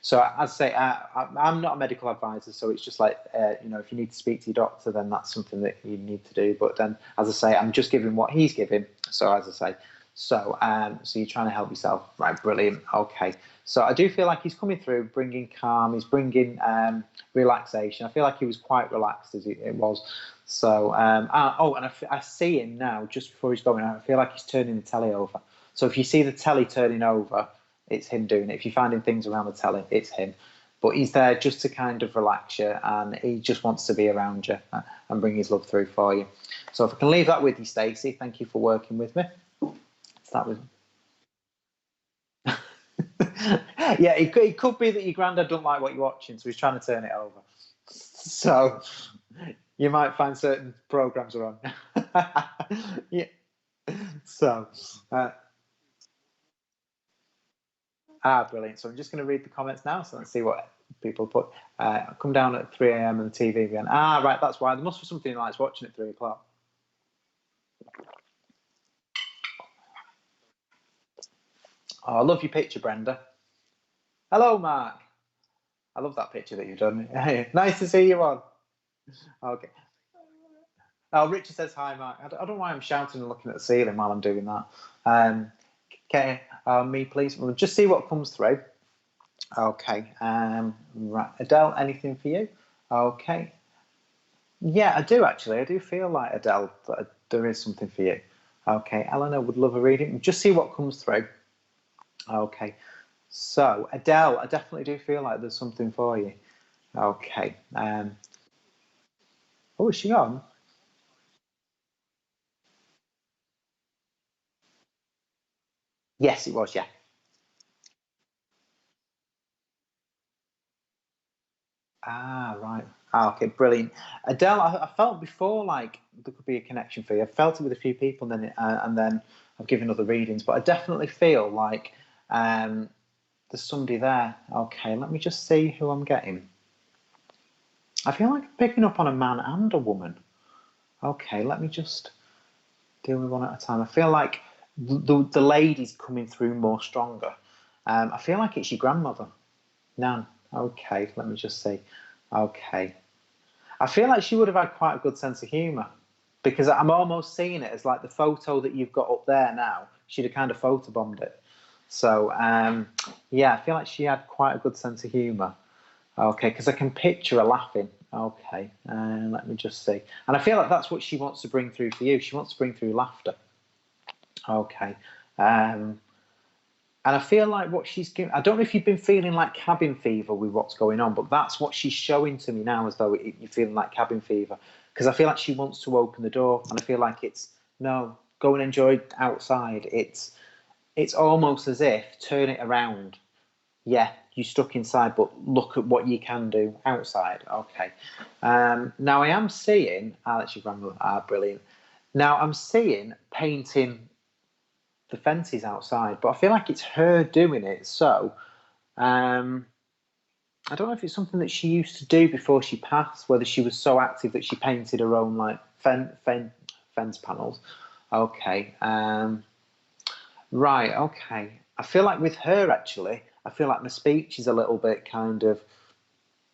So as I say, I'm not a medical advisor, so it's just like if you need to speak to your doctor, then that's something that you need to do. But then, as I say, I'm just giving what he's giving. So as I say, so you're trying to help yourself, right? Brilliant. Okay. So I do feel like he's coming through, bringing calm. He's bringing relaxation. I feel like he was quite relaxed as it was. So and I see him now just before he's going out. I feel like he's turning the telly over. So if you see the telly turning over, it's him doing it. If you're finding things around the telly, it's him. But he's there just to kind of relax you, and he just wants to be around you and bring his love through for you. So if I can leave that with you, Stacey, thank you for working with me. That was. Yeah, it could be that your granddad don't like what you're watching, so he's trying to turn it over. So you might find certain programs are on. Yeah. So, brilliant. So I'm just going to read the comments now. So let's see what people put. Come down at 3 a.m. and the TV again. Right. That's why. There must be something he likes watching at 3 o'clock. Oh, I love your picture, Brenda. Hello, Mark. I love that picture that you've done. Nice to see you on. Okay. Oh, Richard says hi, Mark. I don't know why I'm shouting and looking at the ceiling while I'm doing that. Okay. Me, please. We'll just see what comes through. Okay. Right. Adele, anything for you? Okay. Yeah, I do actually. I do feel like Adele, that there is something for you. Okay, Eleanor would love a reading. Just see what comes through. Okay, so Adele, I definitely do feel like there's something for you. Okay. Oh, is she on? Yes, it was. Yeah. Right. Okay, brilliant. Adele, I felt before like there could be a connection for you. I felt it with a few people, and then I've given other readings, but I definitely feel like um, there's somebody there. Okay, let me just see who I'm getting. I feel like I'm picking up on a man and a woman. Okay, let me just deal with one at a time. I feel like the lady's coming through more stronger. I feel like it's your grandmother. Nan. Okay, let me just see. Okay. I feel like she would have had quite a good sense of humour, because I'm almost seeing it as like the photo that you've got up there now. She'd have kind of photobombed it. So, yeah, I feel like she had quite a good sense of humour. Okay, because I can picture her laughing. Okay, let me just see. And I feel like that's what she wants to bring through for you. She wants to bring through laughter. Okay. And I feel like what she's giving, I don't know if you've been feeling like cabin fever with what's going on, but that's what she's showing to me now, as though you're feeling like cabin fever. Because I feel like she wants to open the door, and I feel like it's, no, go and enjoy outside. It's almost as if, turn it around. Yeah, you're stuck inside, but look at what you can do outside. Okay. Now I am seeing, that's your grandmother, brilliant. Now I'm seeing painting the fences outside, but I feel like it's her doing it. So I don't know if it's something that she used to do before she passed, whether she was so active that she painted her own like fence panels. Okay. Right, okay. I feel like with her, actually, I feel like my speech is a little bit kind of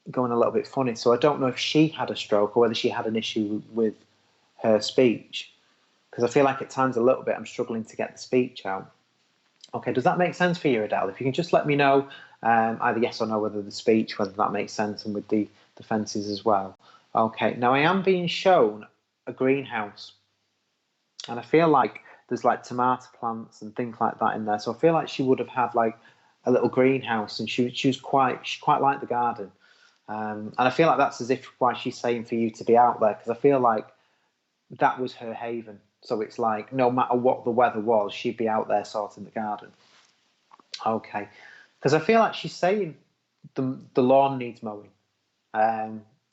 going a little bit funny. So I don't know if she had a stroke or whether she had an issue with her speech, because I feel like at times a little bit I'm struggling to get the speech out. Okay, does that make sense for you, Adele? If you can just let me know, either yes or no, whether the speech, whether that makes sense, and with the fences as well. Okay, now I am being shown a greenhouse, and I feel like there's like tomato plants and things like that in there. So I feel like she would have had like a little greenhouse, and she quite liked the garden. And I feel like that's as if why she's saying for you to be out there, because I feel like that was her haven. So it's like no matter what the weather was, she'd be out there sorting the garden. Okay, because I feel like she's saying the lawn needs mowing.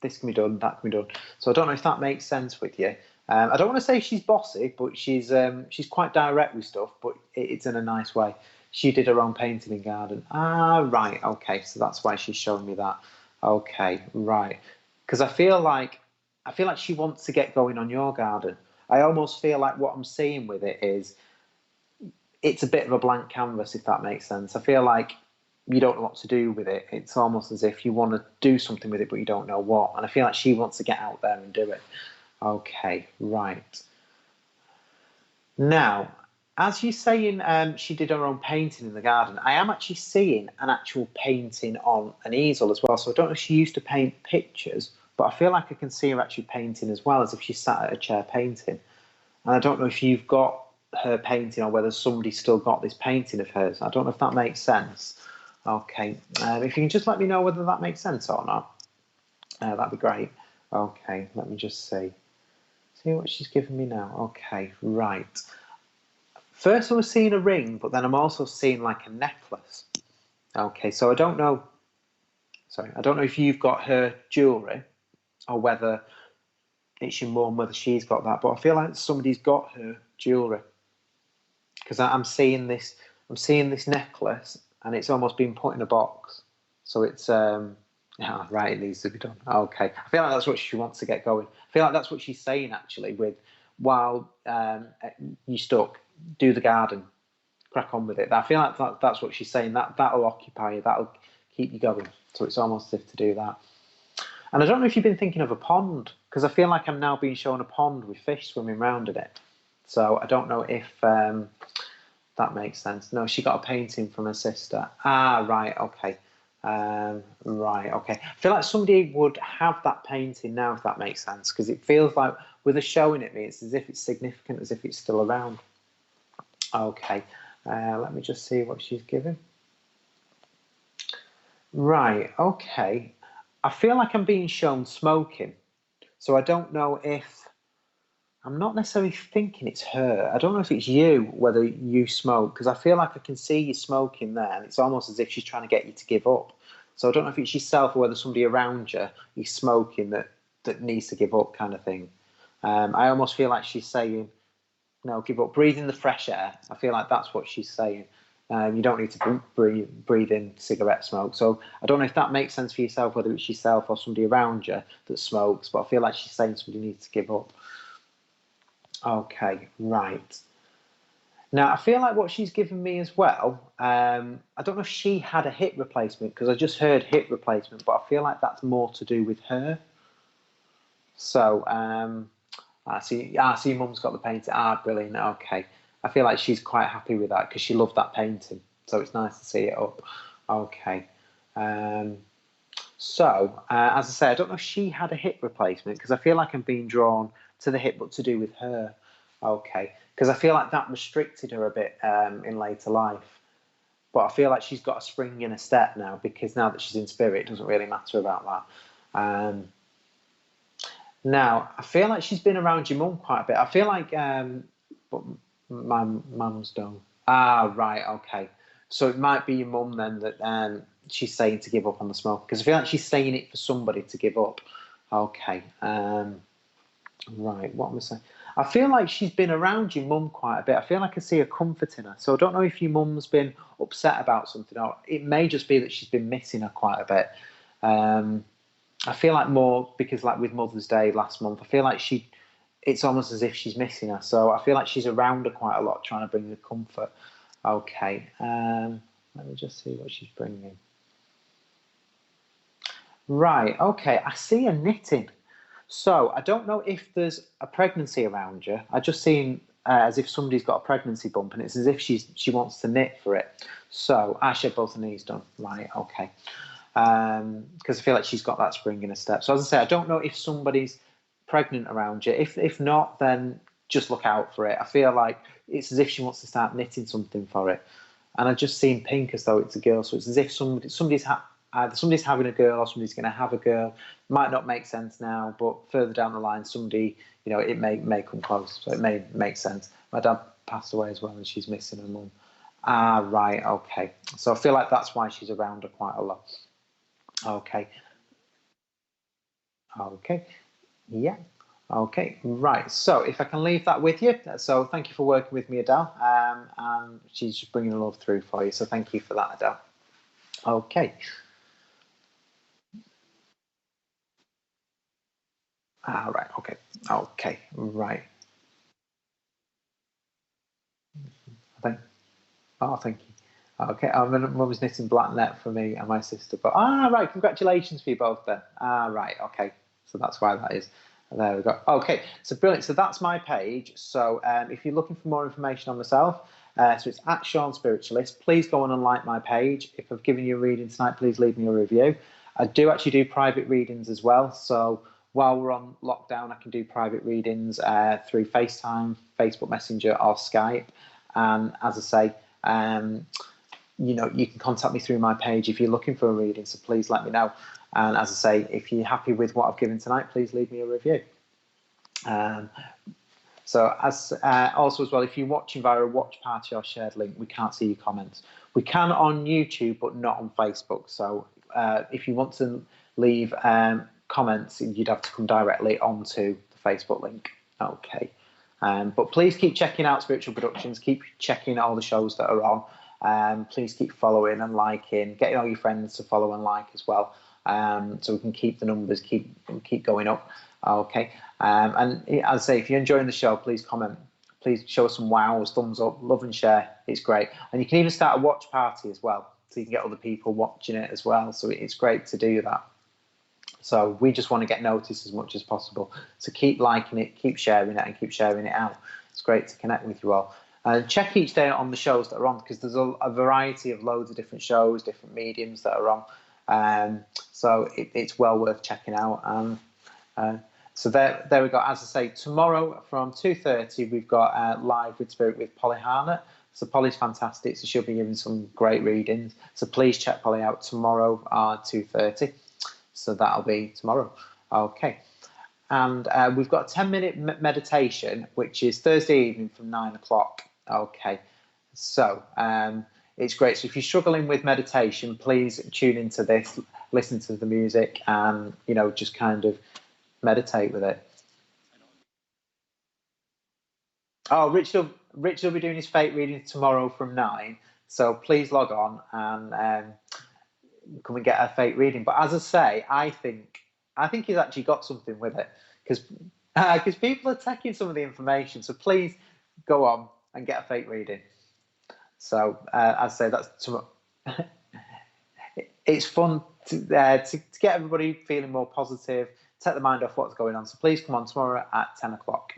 This can be done, that can be done. So I don't know if that makes sense with you. I don't want to say she's bossy, but she's quite direct with stuff, but it's in a nice way. She did her own painting and garden. Ah, right, okay, so that's why she's showing me that. Okay, right, because I feel like she wants to get going on your garden. I almost feel like what I'm seeing with it is it's a bit of a blank canvas, if that makes sense. I feel like you don't know what to do with it. It's almost as if you want to do something with it, but you don't know what. And I feel like she wants to get out there and do it. Okay, right. Now, as you're saying, she did her own painting in the garden. I am actually seeing an actual painting on an easel as well. So I don't know if she used to paint pictures, but I feel like I can see her actually painting as well, as if she sat at a chair painting. And I don't know if you've got her painting or whether somebody's still got this painting of hers. I don't know if that makes sense. Okay, if you can just let me know whether that makes sense or not, that'd be great. Okay, let me just see what she's given me now. Okay, right. First I was seeing a ring, but then I'm also seeing like a necklace. Okay, so I don't know if you've got her jewellery or whether it's your mum, whether she's got that, but I feel like somebody's got her jewellery, because I'm seeing this necklace, and it's almost been put in a box. So it's yeah, right, it needs to be done. Okay, I feel like that's what she wants to get going. I feel like that's what she's saying actually. With while you stuck, do the garden, crack on with it. I feel like that's what she's saying. That'll occupy you. That'll keep you going. So it's almost as if to do that. And I don't know if you've been thinking of a pond, because I feel like I'm now being shown a pond with fish swimming around in it. So I don't know if that makes sense. No, she got a painting from her sister. Ah, right, okay. Right, okay. I feel like somebody would have that painting now, if that makes sense, because it feels like with her showing it me, it's as if it's significant, as if it's still around. Okay, let me just see what she's given. Right, okay. I feel like I'm being shown smoking, so I don't know if I'm not necessarily thinking it's her. I don't know if it's you, whether you smoke, because I feel like I can see you smoking there, and it's almost as if she's trying to get you to give up. So I don't know if it's yourself or whether somebody around you is smoking that needs to give up, kind of thing. I almost feel like she's saying, no, give up. Breathing the fresh air. I feel like that's what she's saying. You don't need to breathe in cigarette smoke. So I don't know if that makes sense for yourself, whether it's yourself or somebody around you that smokes, but I feel like she's saying somebody needs to give up. Okay, right. Now, I feel like what she's given me as well, I don't know if she had a hip replacement, because I just heard hip replacement, but I feel like that's more to do with her. So, I see your mum's got the painting. Ah, brilliant. Okay. I feel like she's quite happy with that because she loved that painting. So it's nice to see it up. Okay. Um, as I say, I don't know if she had a hip replacement because I feel like I'm being drawn to the hip, but to do with her. Okay. Because I feel like that restricted her a bit in later life. But I feel like she's got a spring in her step now because now that she's in spirit, it doesn't really matter about that. Now, I feel like she's been around your mum quite a bit. I feel like, but my mum's done. Ah, right, okay. So it might be your mum then that she's saying to give up on the smoke because I feel like she's saying it for somebody to give up. Okay. Right, what am I saying? I feel like she's been around your mum quite a bit. I feel like I see a comfort in her. So I don't know if your mum's been upset about something, or it may just be that she's been missing her quite a bit. I feel like more because, like with Mother's Day last month, I feel like it's almost as if she's missing her. So I feel like she's around her quite a lot, trying to bring her comfort. Okay, let me just see what she's bringing. Right, okay, I see her knitting. So I don't know if there's a pregnancy around you. I just seen as if somebody's got a pregnancy bump, and it's as if she wants to knit for it. So I should both her knees done. Right, okay. Because I feel like she's got that spring in her step. So as I say, I don't know if somebody's pregnant around you. If not, then just look out for it. I feel like it's as if she wants to start knitting something for it. And I've just seen pink as though it's a girl. So it's as if either somebody's having a girl or somebody's going to have a girl. Might not make sense now, but further down the line, somebody, it may come close. So it may make sense. My dad passed away as well, and she's missing her mum. Ah, right, okay. So I feel like that's why she's around her quite a lot. Okay. Okay. Yeah. Okay. Right. So if I can leave that with you. So thank you for working with me, Adele. And she's just bringing the love through for you. So thank you for that, Adele. Okay. Ah, right. Okay. Okay. Right. Thank. Oh, thank you. Okay. Mum was knitting black net for me and my sister. But right. Congratulations for you both then. Ah, right. Okay. So that's why that is. There we go. Okay, so brilliant. So that's my page. So if you're looking for more information on myself, so it's at Shaun Spiritualist. Please go on and like my page. If I've given you a reading tonight, please leave me a review. I do actually do private readings as well. So while we're on lockdown, I can do private readings through FaceTime, Facebook Messenger, or Skype. And as I say, you can contact me through my page if you're looking for a reading. So please let me know. And as I say, if you're happy with what I've given tonight, please leave me a review. So as also as well, if you're watching via a watch party or shared link, we can't see your comments. We can on YouTube, but not on Facebook. So if you want to leave comments, you'd have to come directly onto the Facebook link. Okay. But please keep checking out Spiritual Productions. Keep checking all the shows that are on. Please keep following and liking, getting all your friends to follow and like as well, so we can keep the numbers keep going up. Okay, and as I say, if you're enjoying the show, please comment. Please show us some wows, thumbs up, love and share. It's great, and you can even start a watch party as well, so you can get other people watching it as well. So it's great to do that. So we just want to get noticed as much as possible. So keep liking it, keep sharing it, and keep sharing it out. It's great to connect with you all. And check each day on the shows that are on, because there's a variety of loads of different shows, different mediums that are on. So it's well worth checking out. So there we go. As I say, tomorrow from 2:30, we've got Live with Spirit with Polly Harnett. So Polly's fantastic. So she'll be giving some great readings. So please check Polly out tomorrow at 2:30. So that'll be tomorrow. Okay. And we've got a 10-minute meditation, which is Thursday evening from 9 o'clock. Okay. So it's great. So if you're struggling with meditation, please tune into this, listen to the music, and, just kind of meditate with it. Oh, Rich will be doing his fate reading tomorrow from 9. So please log on and come and get a fake reading. But as I say, I think he's actually got something with it, because people are taking some of the information. So please go on and get a fake reading. So as I say, that's it's fun to get everybody feeling more positive, take the mind off what's going on. So please come on tomorrow at 10 o'clock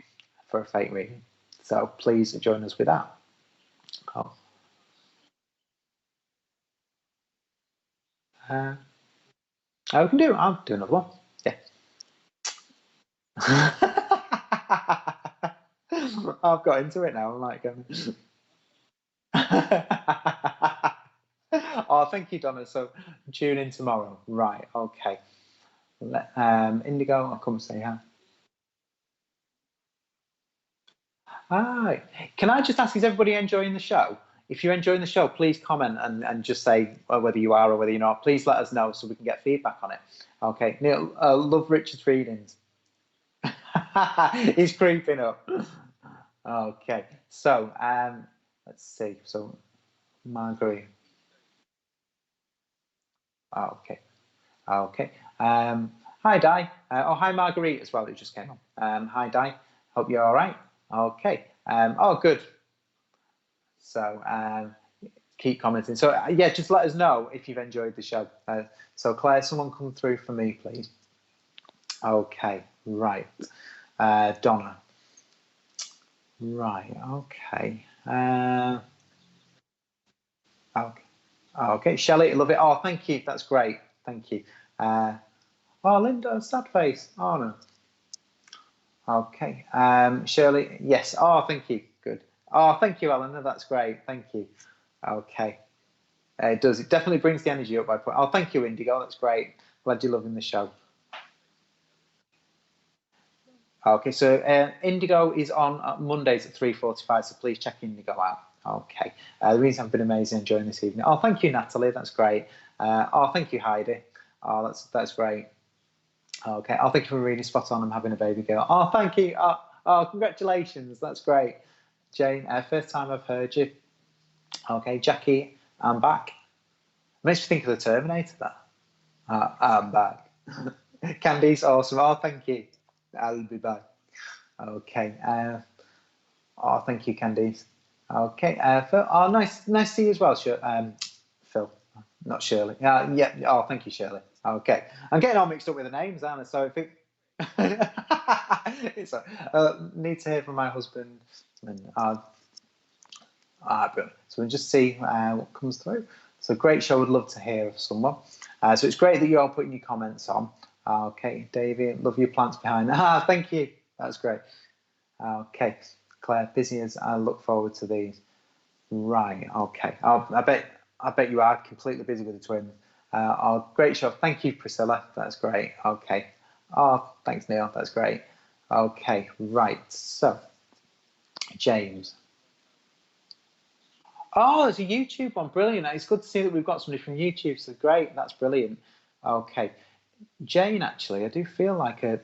for a fake reading. So please join us with that. Oh. I can do. I'll do another one. Yeah. I've got into it now. I'm like, oh, thank you, Donna. So tune in tomorrow. Right. Okay. Indigo, I'll come say hi. Hi. Can I just ask, is everybody enjoying the show? If you're enjoying the show, please comment and just say whether you are or whether you're not. Please let us know so we can get feedback on it. Okay. Neil, love Richard's readings. He's creeping up. Okay. So, let's see. So, Marguerite. Okay. Okay. Hi, Di. Oh, hi, Marguerite as well. It just came on. Hi, Di. Hope you're all right. Okay. Oh, good. So keep commenting. So yeah, just let us know if you've enjoyed the show. So Claire, someone come through for me, please. Okay. Right. Donna. Right. Okay. Okay. Okay. Shelley, love it. Oh, thank you. That's great. Thank you. Oh, Linda, sad face. Oh no. Okay. Shirley, yes. Oh, thank you. Good. Oh, thank you, Eleanor. That's great. Thank you. Okay. It does. It definitely brings the energy up by point. Oh, thank you, Indigo. That's great. Glad you're loving the show. Okay, so Indigo is on Mondays at 3:45, so please check Indigo out. Okay. The reason I've been amazing enjoying this evening. Oh, thank you, Natalie. That's great. Oh, thank you, Heidi. Oh, that's great. Okay. Oh, thank you for reading spot on. I'm having a baby girl. Oh, thank you. Oh, congratulations. That's great. Jane, first time I've heard you. Okay, Jackie, I'm back. Makes me think of the Terminator, that. I'm back. Candy's awesome. Oh, thank you. I'll be back. Okay. Oh, thank you, Candice. Okay. Phil. Oh, nice to see you as well, Phil. Not Shirley. Yeah. Oh, thank you, Shirley. Okay. I'm getting all mixed up with the names, aren't I? So if it... it's need to hear from my husband. And brilliant. So we'll just see what comes through. So great show. Would love to hear of someone. So it's great that you're all putting your comments on. Okay, David, love your plants behind. Thank you. That's great. Okay, Claire, busy as I look forward to these. Right. Okay. I bet you are completely busy with the twins. Great show. Thank you, Priscilla. That's great. Okay. Oh, thanks, Neil. That's great. Okay. Right. So, James. Oh, there's a YouTube one. Brilliant. It's good to see that we've got somebody from YouTube. So great. That's brilliant. Okay. Jane, actually, I do feel like I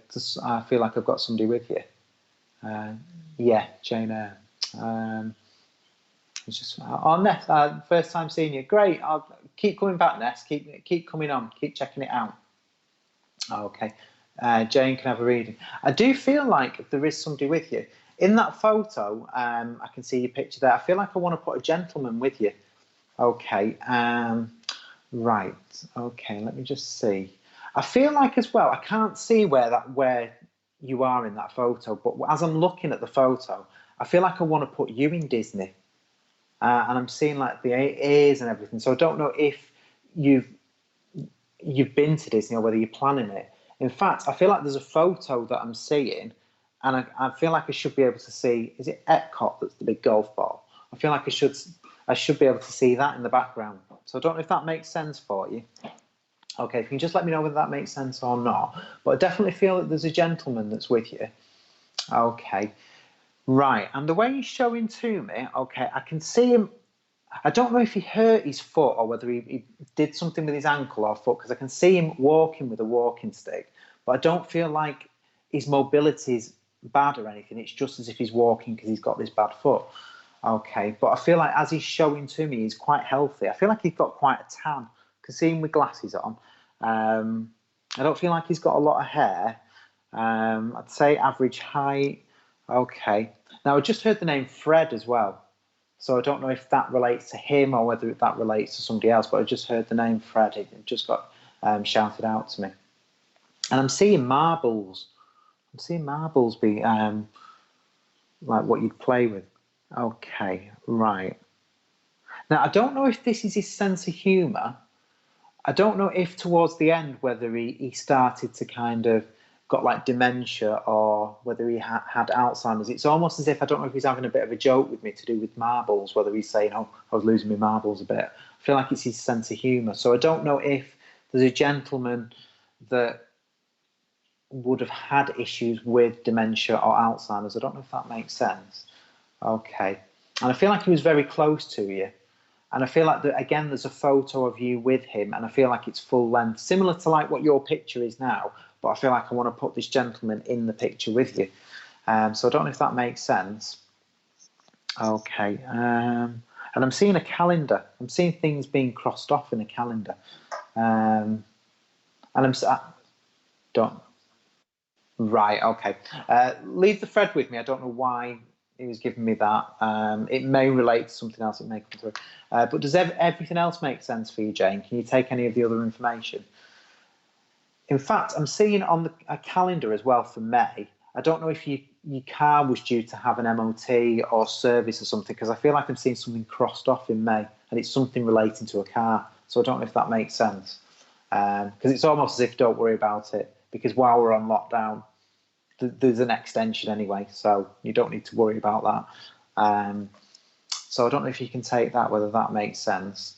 feel like I've got somebody with you. Yeah, Jane. It's just Ness. First time seeing you. Great. I'll keep coming back, Ness. Keep coming on. Keep checking it out. Okay. Jane can have a reading. I do feel like there is somebody with you. In that photo, I can see your picture there. I feel like I want to put a gentleman with you. Okay. Right. Okay. Let me just see. I feel like as well. I can't see where you are in that photo, but as I'm looking at the photo, I feel like I want to put you in Disney, and I'm seeing like the ears and everything. So I don't know if you've been to Disney or whether you're planning it. In fact, I feel like there's a photo that I'm seeing, and I feel like I should be able to see. Is it Epcot? That's the big golf ball. I feel like I should be able to see that in the background. So I don't know if that makes sense for you. Okay, if you can just let me know whether that makes sense or not. But I definitely feel that there's a gentleman that's with you. Okay, right. And the way he's showing to me, okay, I can see him. I don't know if he hurt his foot or whether he did something with his ankle or foot, because I can see him walking with a walking stick. But I don't feel like his mobility is bad or anything. It's just as if he's walking because he's got this bad foot. Okay, but I feel like as he's showing to me, he's quite healthy. I feel like he's got quite a tan. I can see him with glasses on. I don't feel like he's got a lot of hair. I'd say average height. Okay. Now, I just heard the name Fred as well. So I don't know if that relates to him or whether that relates to somebody else, but I just heard the name Fred. It just got shouted out to me. And I'm seeing marbles. I'm seeing marbles be like what you'd play with. Okay, right. Now, I don't know if this is his sense of humour. I don't know if towards the end whether he started to kind of got like dementia or whether he had Alzheimer's. It's almost as if I don't know if he's having a bit of a joke with me to do with marbles, whether he's saying, "Oh, I was losing my marbles a bit." I feel like it's his sense of humour. So I don't know if there's a gentleman that would have had issues with dementia or Alzheimer's. I don't know if that makes sense. Okay. And I feel like he was very close to you. And I feel like, again, there's a photo of you with him, and I feel like it's full length, similar to like what your picture is now, but I feel like I want to put this gentleman in the picture with you. So I don't know if that makes sense. Okay. And I'm seeing a calendar. I'm seeing things being crossed off in a calendar. And I don't. Right, okay. Leave the thread with me. I don't know why he was giving me that. It may relate to something else. It may come through. But does everything else make sense for you, Jane? Can you take any of the other information? In fact, I'm seeing on a calendar as well for May. I don't know if your car was due to have an MOT or service or something, because I feel like I'm seeing something crossed off in May, and it's something relating to a car. So I don't know if that makes sense. Because it's almost as if don't worry about it, because while we're on lockdown, there's an extension anyway, so you don't need to worry about that. So I don't know if you can take that, whether that makes sense.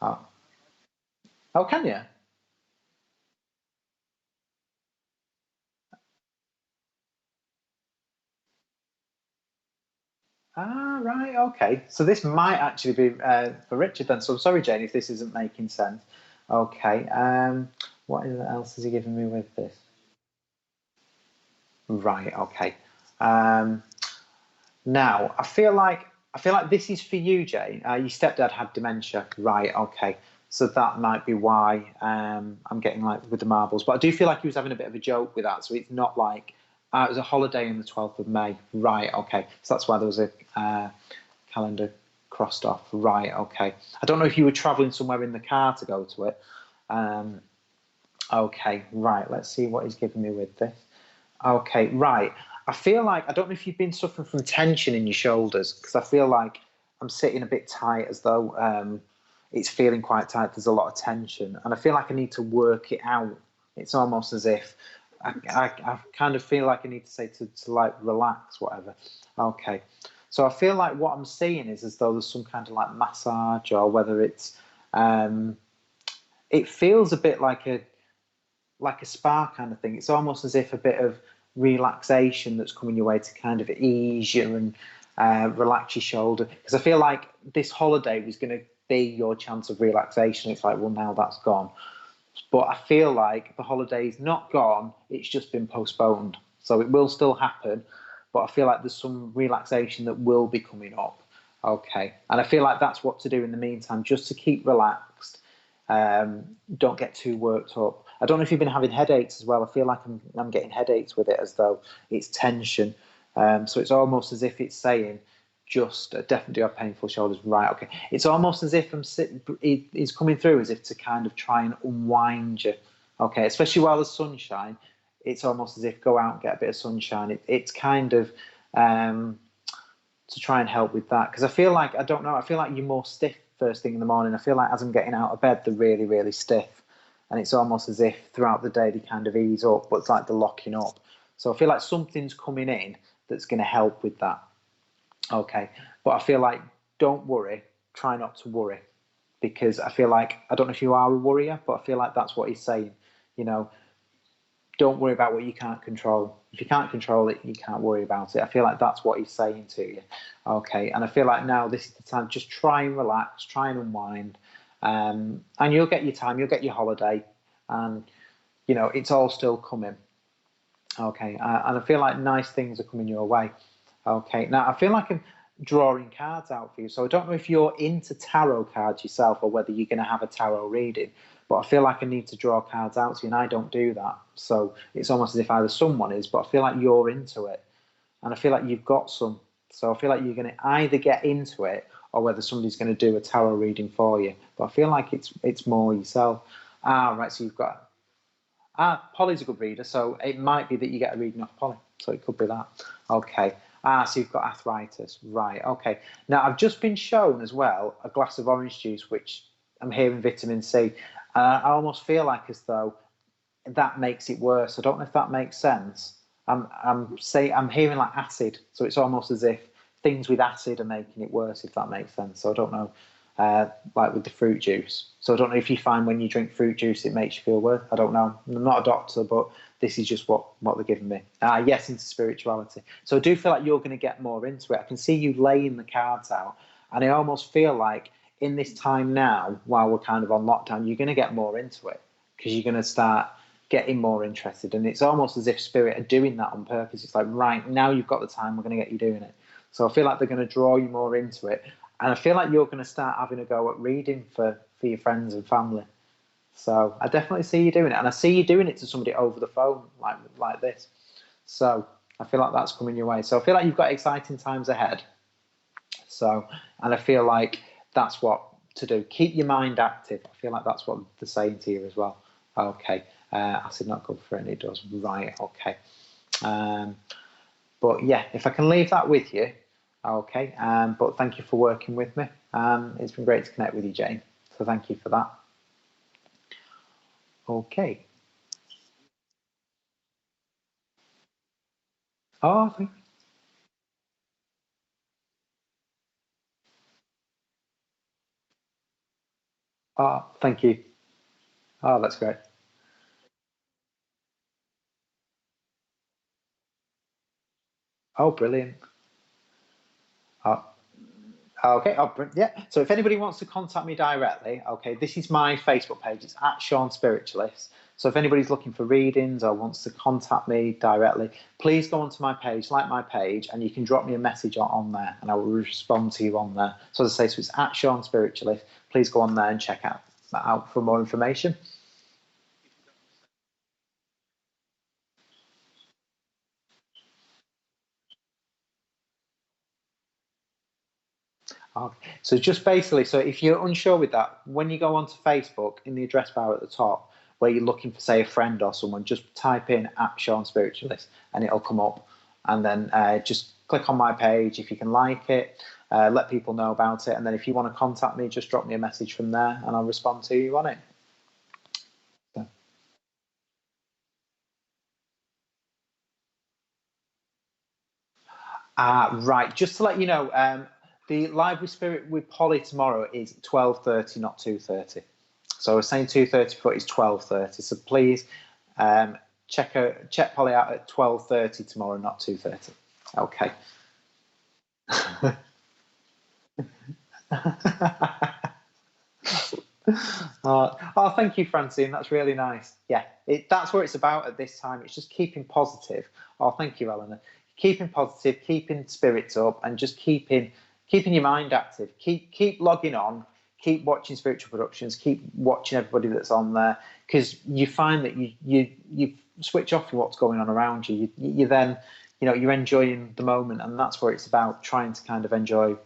Oh, can you? Ah, right, okay. So this might actually be for Richard then. So I'm sorry, Jane, if this isn't making sense. Okay. What else is he giving me with this? Right, okay. Um, Now, I feel like this is for you, Jane. Your stepdad had dementia, right? Okay, so that might be why I'm getting like with the marbles. But I do feel like he was having a bit of a joke with that. So it's not like it was a holiday on the 12th of May, right? Okay, so that's why there was a calendar crossed off, right? Okay. I don't know if you were traveling somewhere in the car to go to it. Um, okay, right. Let's see what he's giving me with this. Okay, right. I feel like I don't know if you've been suffering from tension in your shoulders, because I feel like I'm sitting a bit tight, as though it's feeling quite tight. There's a lot of tension, and I feel like I need to work it out. It's almost as if I kind of feel like I need to say to like relax, whatever. Okay, so I feel like what I'm seeing is as though there's some kind of like massage, or whether it's it feels a bit like a spa kind of thing. It's almost as if a bit of relaxation that's coming your way to kind of ease you and relax your shoulder. Because I feel like this holiday was going to be your chance of relaxation. It's like, well, now that's gone. But I feel like the holiday's not gone, it's just been postponed. So it will still happen, but I feel like there's some relaxation that will be coming up. Okay. And I feel like that's what to do in the meantime, just to keep relaxed. Don't get too worked up. I don't know if you've been having headaches as well. I feel like I'm getting headaches with it, as though it's tension. So it's almost as if it's saying, just definitely have painful shoulders. Right, okay. It's almost as if I'm sitting. He's coming through as if to kind of try and unwind you. Okay, especially while there's sunshine. It's almost as if go out and get a bit of sunshine. It's kind of to try and help with that, because I feel like I don't know. I feel like you're more stiff first thing in the morning. I feel like as I'm getting out of bed, they're really really stiff, and it's almost as if throughout the day they kind of ease up, but it's like they're locking up. So I feel like something's coming in that's going to help with that. Okay, but I feel like don't worry. Try not to worry, because I feel like I don't know if you are a worrier, but I feel like that's what he's saying. You know, don't worry about what you can't control. If you can't control it, you can't worry about it. I feel like that's what he's saying to you. Okay, and I feel like now this is the time. Just try and relax, try and unwind, and you'll get your time, you'll get your holiday, and it's all still coming. Okay, and I feel like nice things are coming your way. Okay, now I feel like drawing cards out for you. So I don't know if you're into tarot cards yourself or whether you're going to have a tarot reading, but I feel like I need to draw cards out to you, and I don't do that. So it's almost as if either someone is, but I feel like you're into it, and I feel like you've got some. So I feel like you're going to either get into it or whether somebody's going to do a tarot reading for you. But I feel like it's more yourself. Ah, right. So you've got Polly's a good reader, so it might be that you get a reading off Polly. So it could be that. Okay. So you've got arthritis. Right. Okay. Now, I've just been shown as well a glass of orange juice, which I'm hearing vitamin C. I almost feel like as though that makes it worse. I don't know if that makes sense. I'm hearing like acid, so it's almost as if things with acid are making it worse, if that makes sense. So I don't know, like with the fruit juice. So I don't know if you find when you drink fruit juice it makes you feel worse. I don't know. I'm not a doctor, but this is just what they're giving me. Yes, into spirituality. So I do feel like you're going to get more into it. I can see you laying the cards out, and I almost feel like in this time now, while we're kind of on lockdown, you're going to get more into it because you're going to start getting more interested, and it's almost as if spirit are doing that on purpose. It's like, right, now you've got the time, we're going to get you doing it. So I feel like they're going to draw you more into it, and I feel like you're going to start having a go at reading for your friends and family. So I definitely see you doing it, and I see you doing it to somebody over the phone like this. So I feel like that's coming your way. So I feel like you've got exciting times ahead. So, and I feel like that's what to do. Keep your mind active. I feel like that's what they're saying to you as well. Okay. Acid not good for it, and it does. Right, okay. But yeah, if I can leave that with you, okay. But thank you for working with me. It's been great to connect with you, Jane. So thank you for that. Okay. Oh, thank you. Oh, that's great. Oh, brilliant. Oh, okay. Oh, yeah. So if anybody wants to contact me directly, okay, this is my Facebook page. It's at Shaun Spiritualist. So if anybody's looking for readings or wants to contact me directly, please go onto my page, like my page, and you can drop me a message on there, and I will respond to you on there. So as I say, so it's at Shaun Spiritualist. Please go on there and check that out for more information. Okay. So just basically, so if you're unsure with that, when you go onto Facebook, in the address bar at the top, where you're looking for, say, a friend or someone, just type in at Shaun Spiritualist and it'll come up. And then just click on my page if you can like it, let people know about it. And then if you want to contact me, just drop me a message from there and I'll respond to you on it. So, right. Just to let you know, the live with Spirit with Polly tomorrow is 12:30, not 2:30. So I was saying 2:30, but it's 12:30. So please check Polly out at 12:30 tomorrow, not 2:30. Okay. Thank you, Francine. That's really nice. Yeah, that's what it's about at this time. It's just keeping positive. Oh, thank you, Eleanor. Keeping positive, keeping spirits up, and just keeping your mind active. Keep logging on. Keep watching spiritual productions. Keep watching everybody that's on there, because you find that you switch off from what's going on around you. You then, you're enjoying the moment, and that's where it's about, trying to kind of enjoy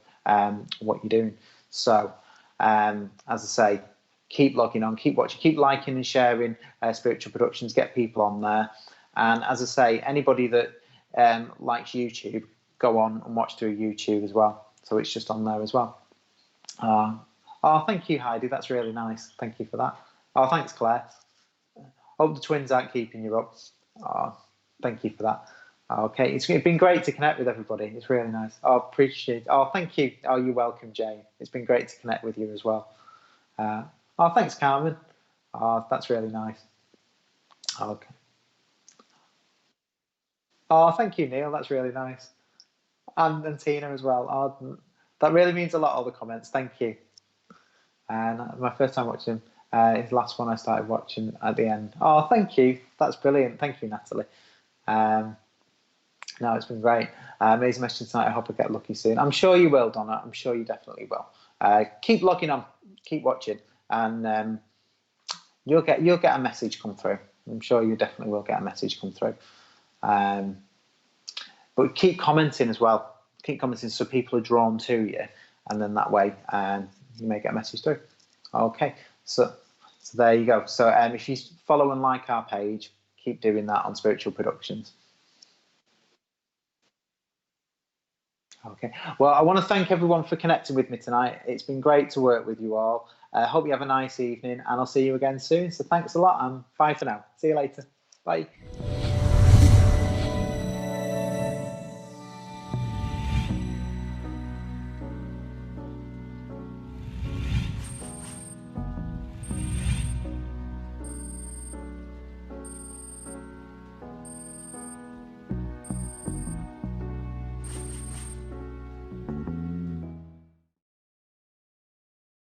what you're doing. So, as I say, keep logging on, keep watching, keep liking and sharing spiritual productions, get people on there. And as I say, anybody that likes YouTube, go on and watch through YouTube as well. So it's just on there as well. Thank you, Heidi. That's really nice. Thank you for that. Oh, thanks, Claire. Hope the twins aren't keeping you up. Oh, thank you for that. Okay, it's been great to connect with everybody. It's really nice. Appreciate it. Thank you. You're welcome, Jane. It's been great to connect with you as well. Thanks, Carmen. That's really nice. Okay. Thank you, Neil. That's really nice. And Tina as well. That really means a lot, all the comments. Thank you. And my first time watching is the last one I started watching at the end. Thank you. That's brilliant. Thank you, Natalie. No, it's been great. Amazing message tonight. I hope I get lucky soon. I'm sure you will, Donna. I'm sure you definitely will. Keep logging on, keep watching, and you'll get a message come through. I'm sure you definitely will get a message come through. But keep commenting as well. Keep commenting so people are drawn to you, and then that way you may get a message through. Okay, so there you go. So if you follow and like our page, keep doing that on Spiritual Productions. Okay. Well, I want to thank everyone for connecting with me tonight. It's been great to work with you all. I hope you have a nice evening, and I'll see you again soon. So thanks a lot, and bye for now. See you later. Bye.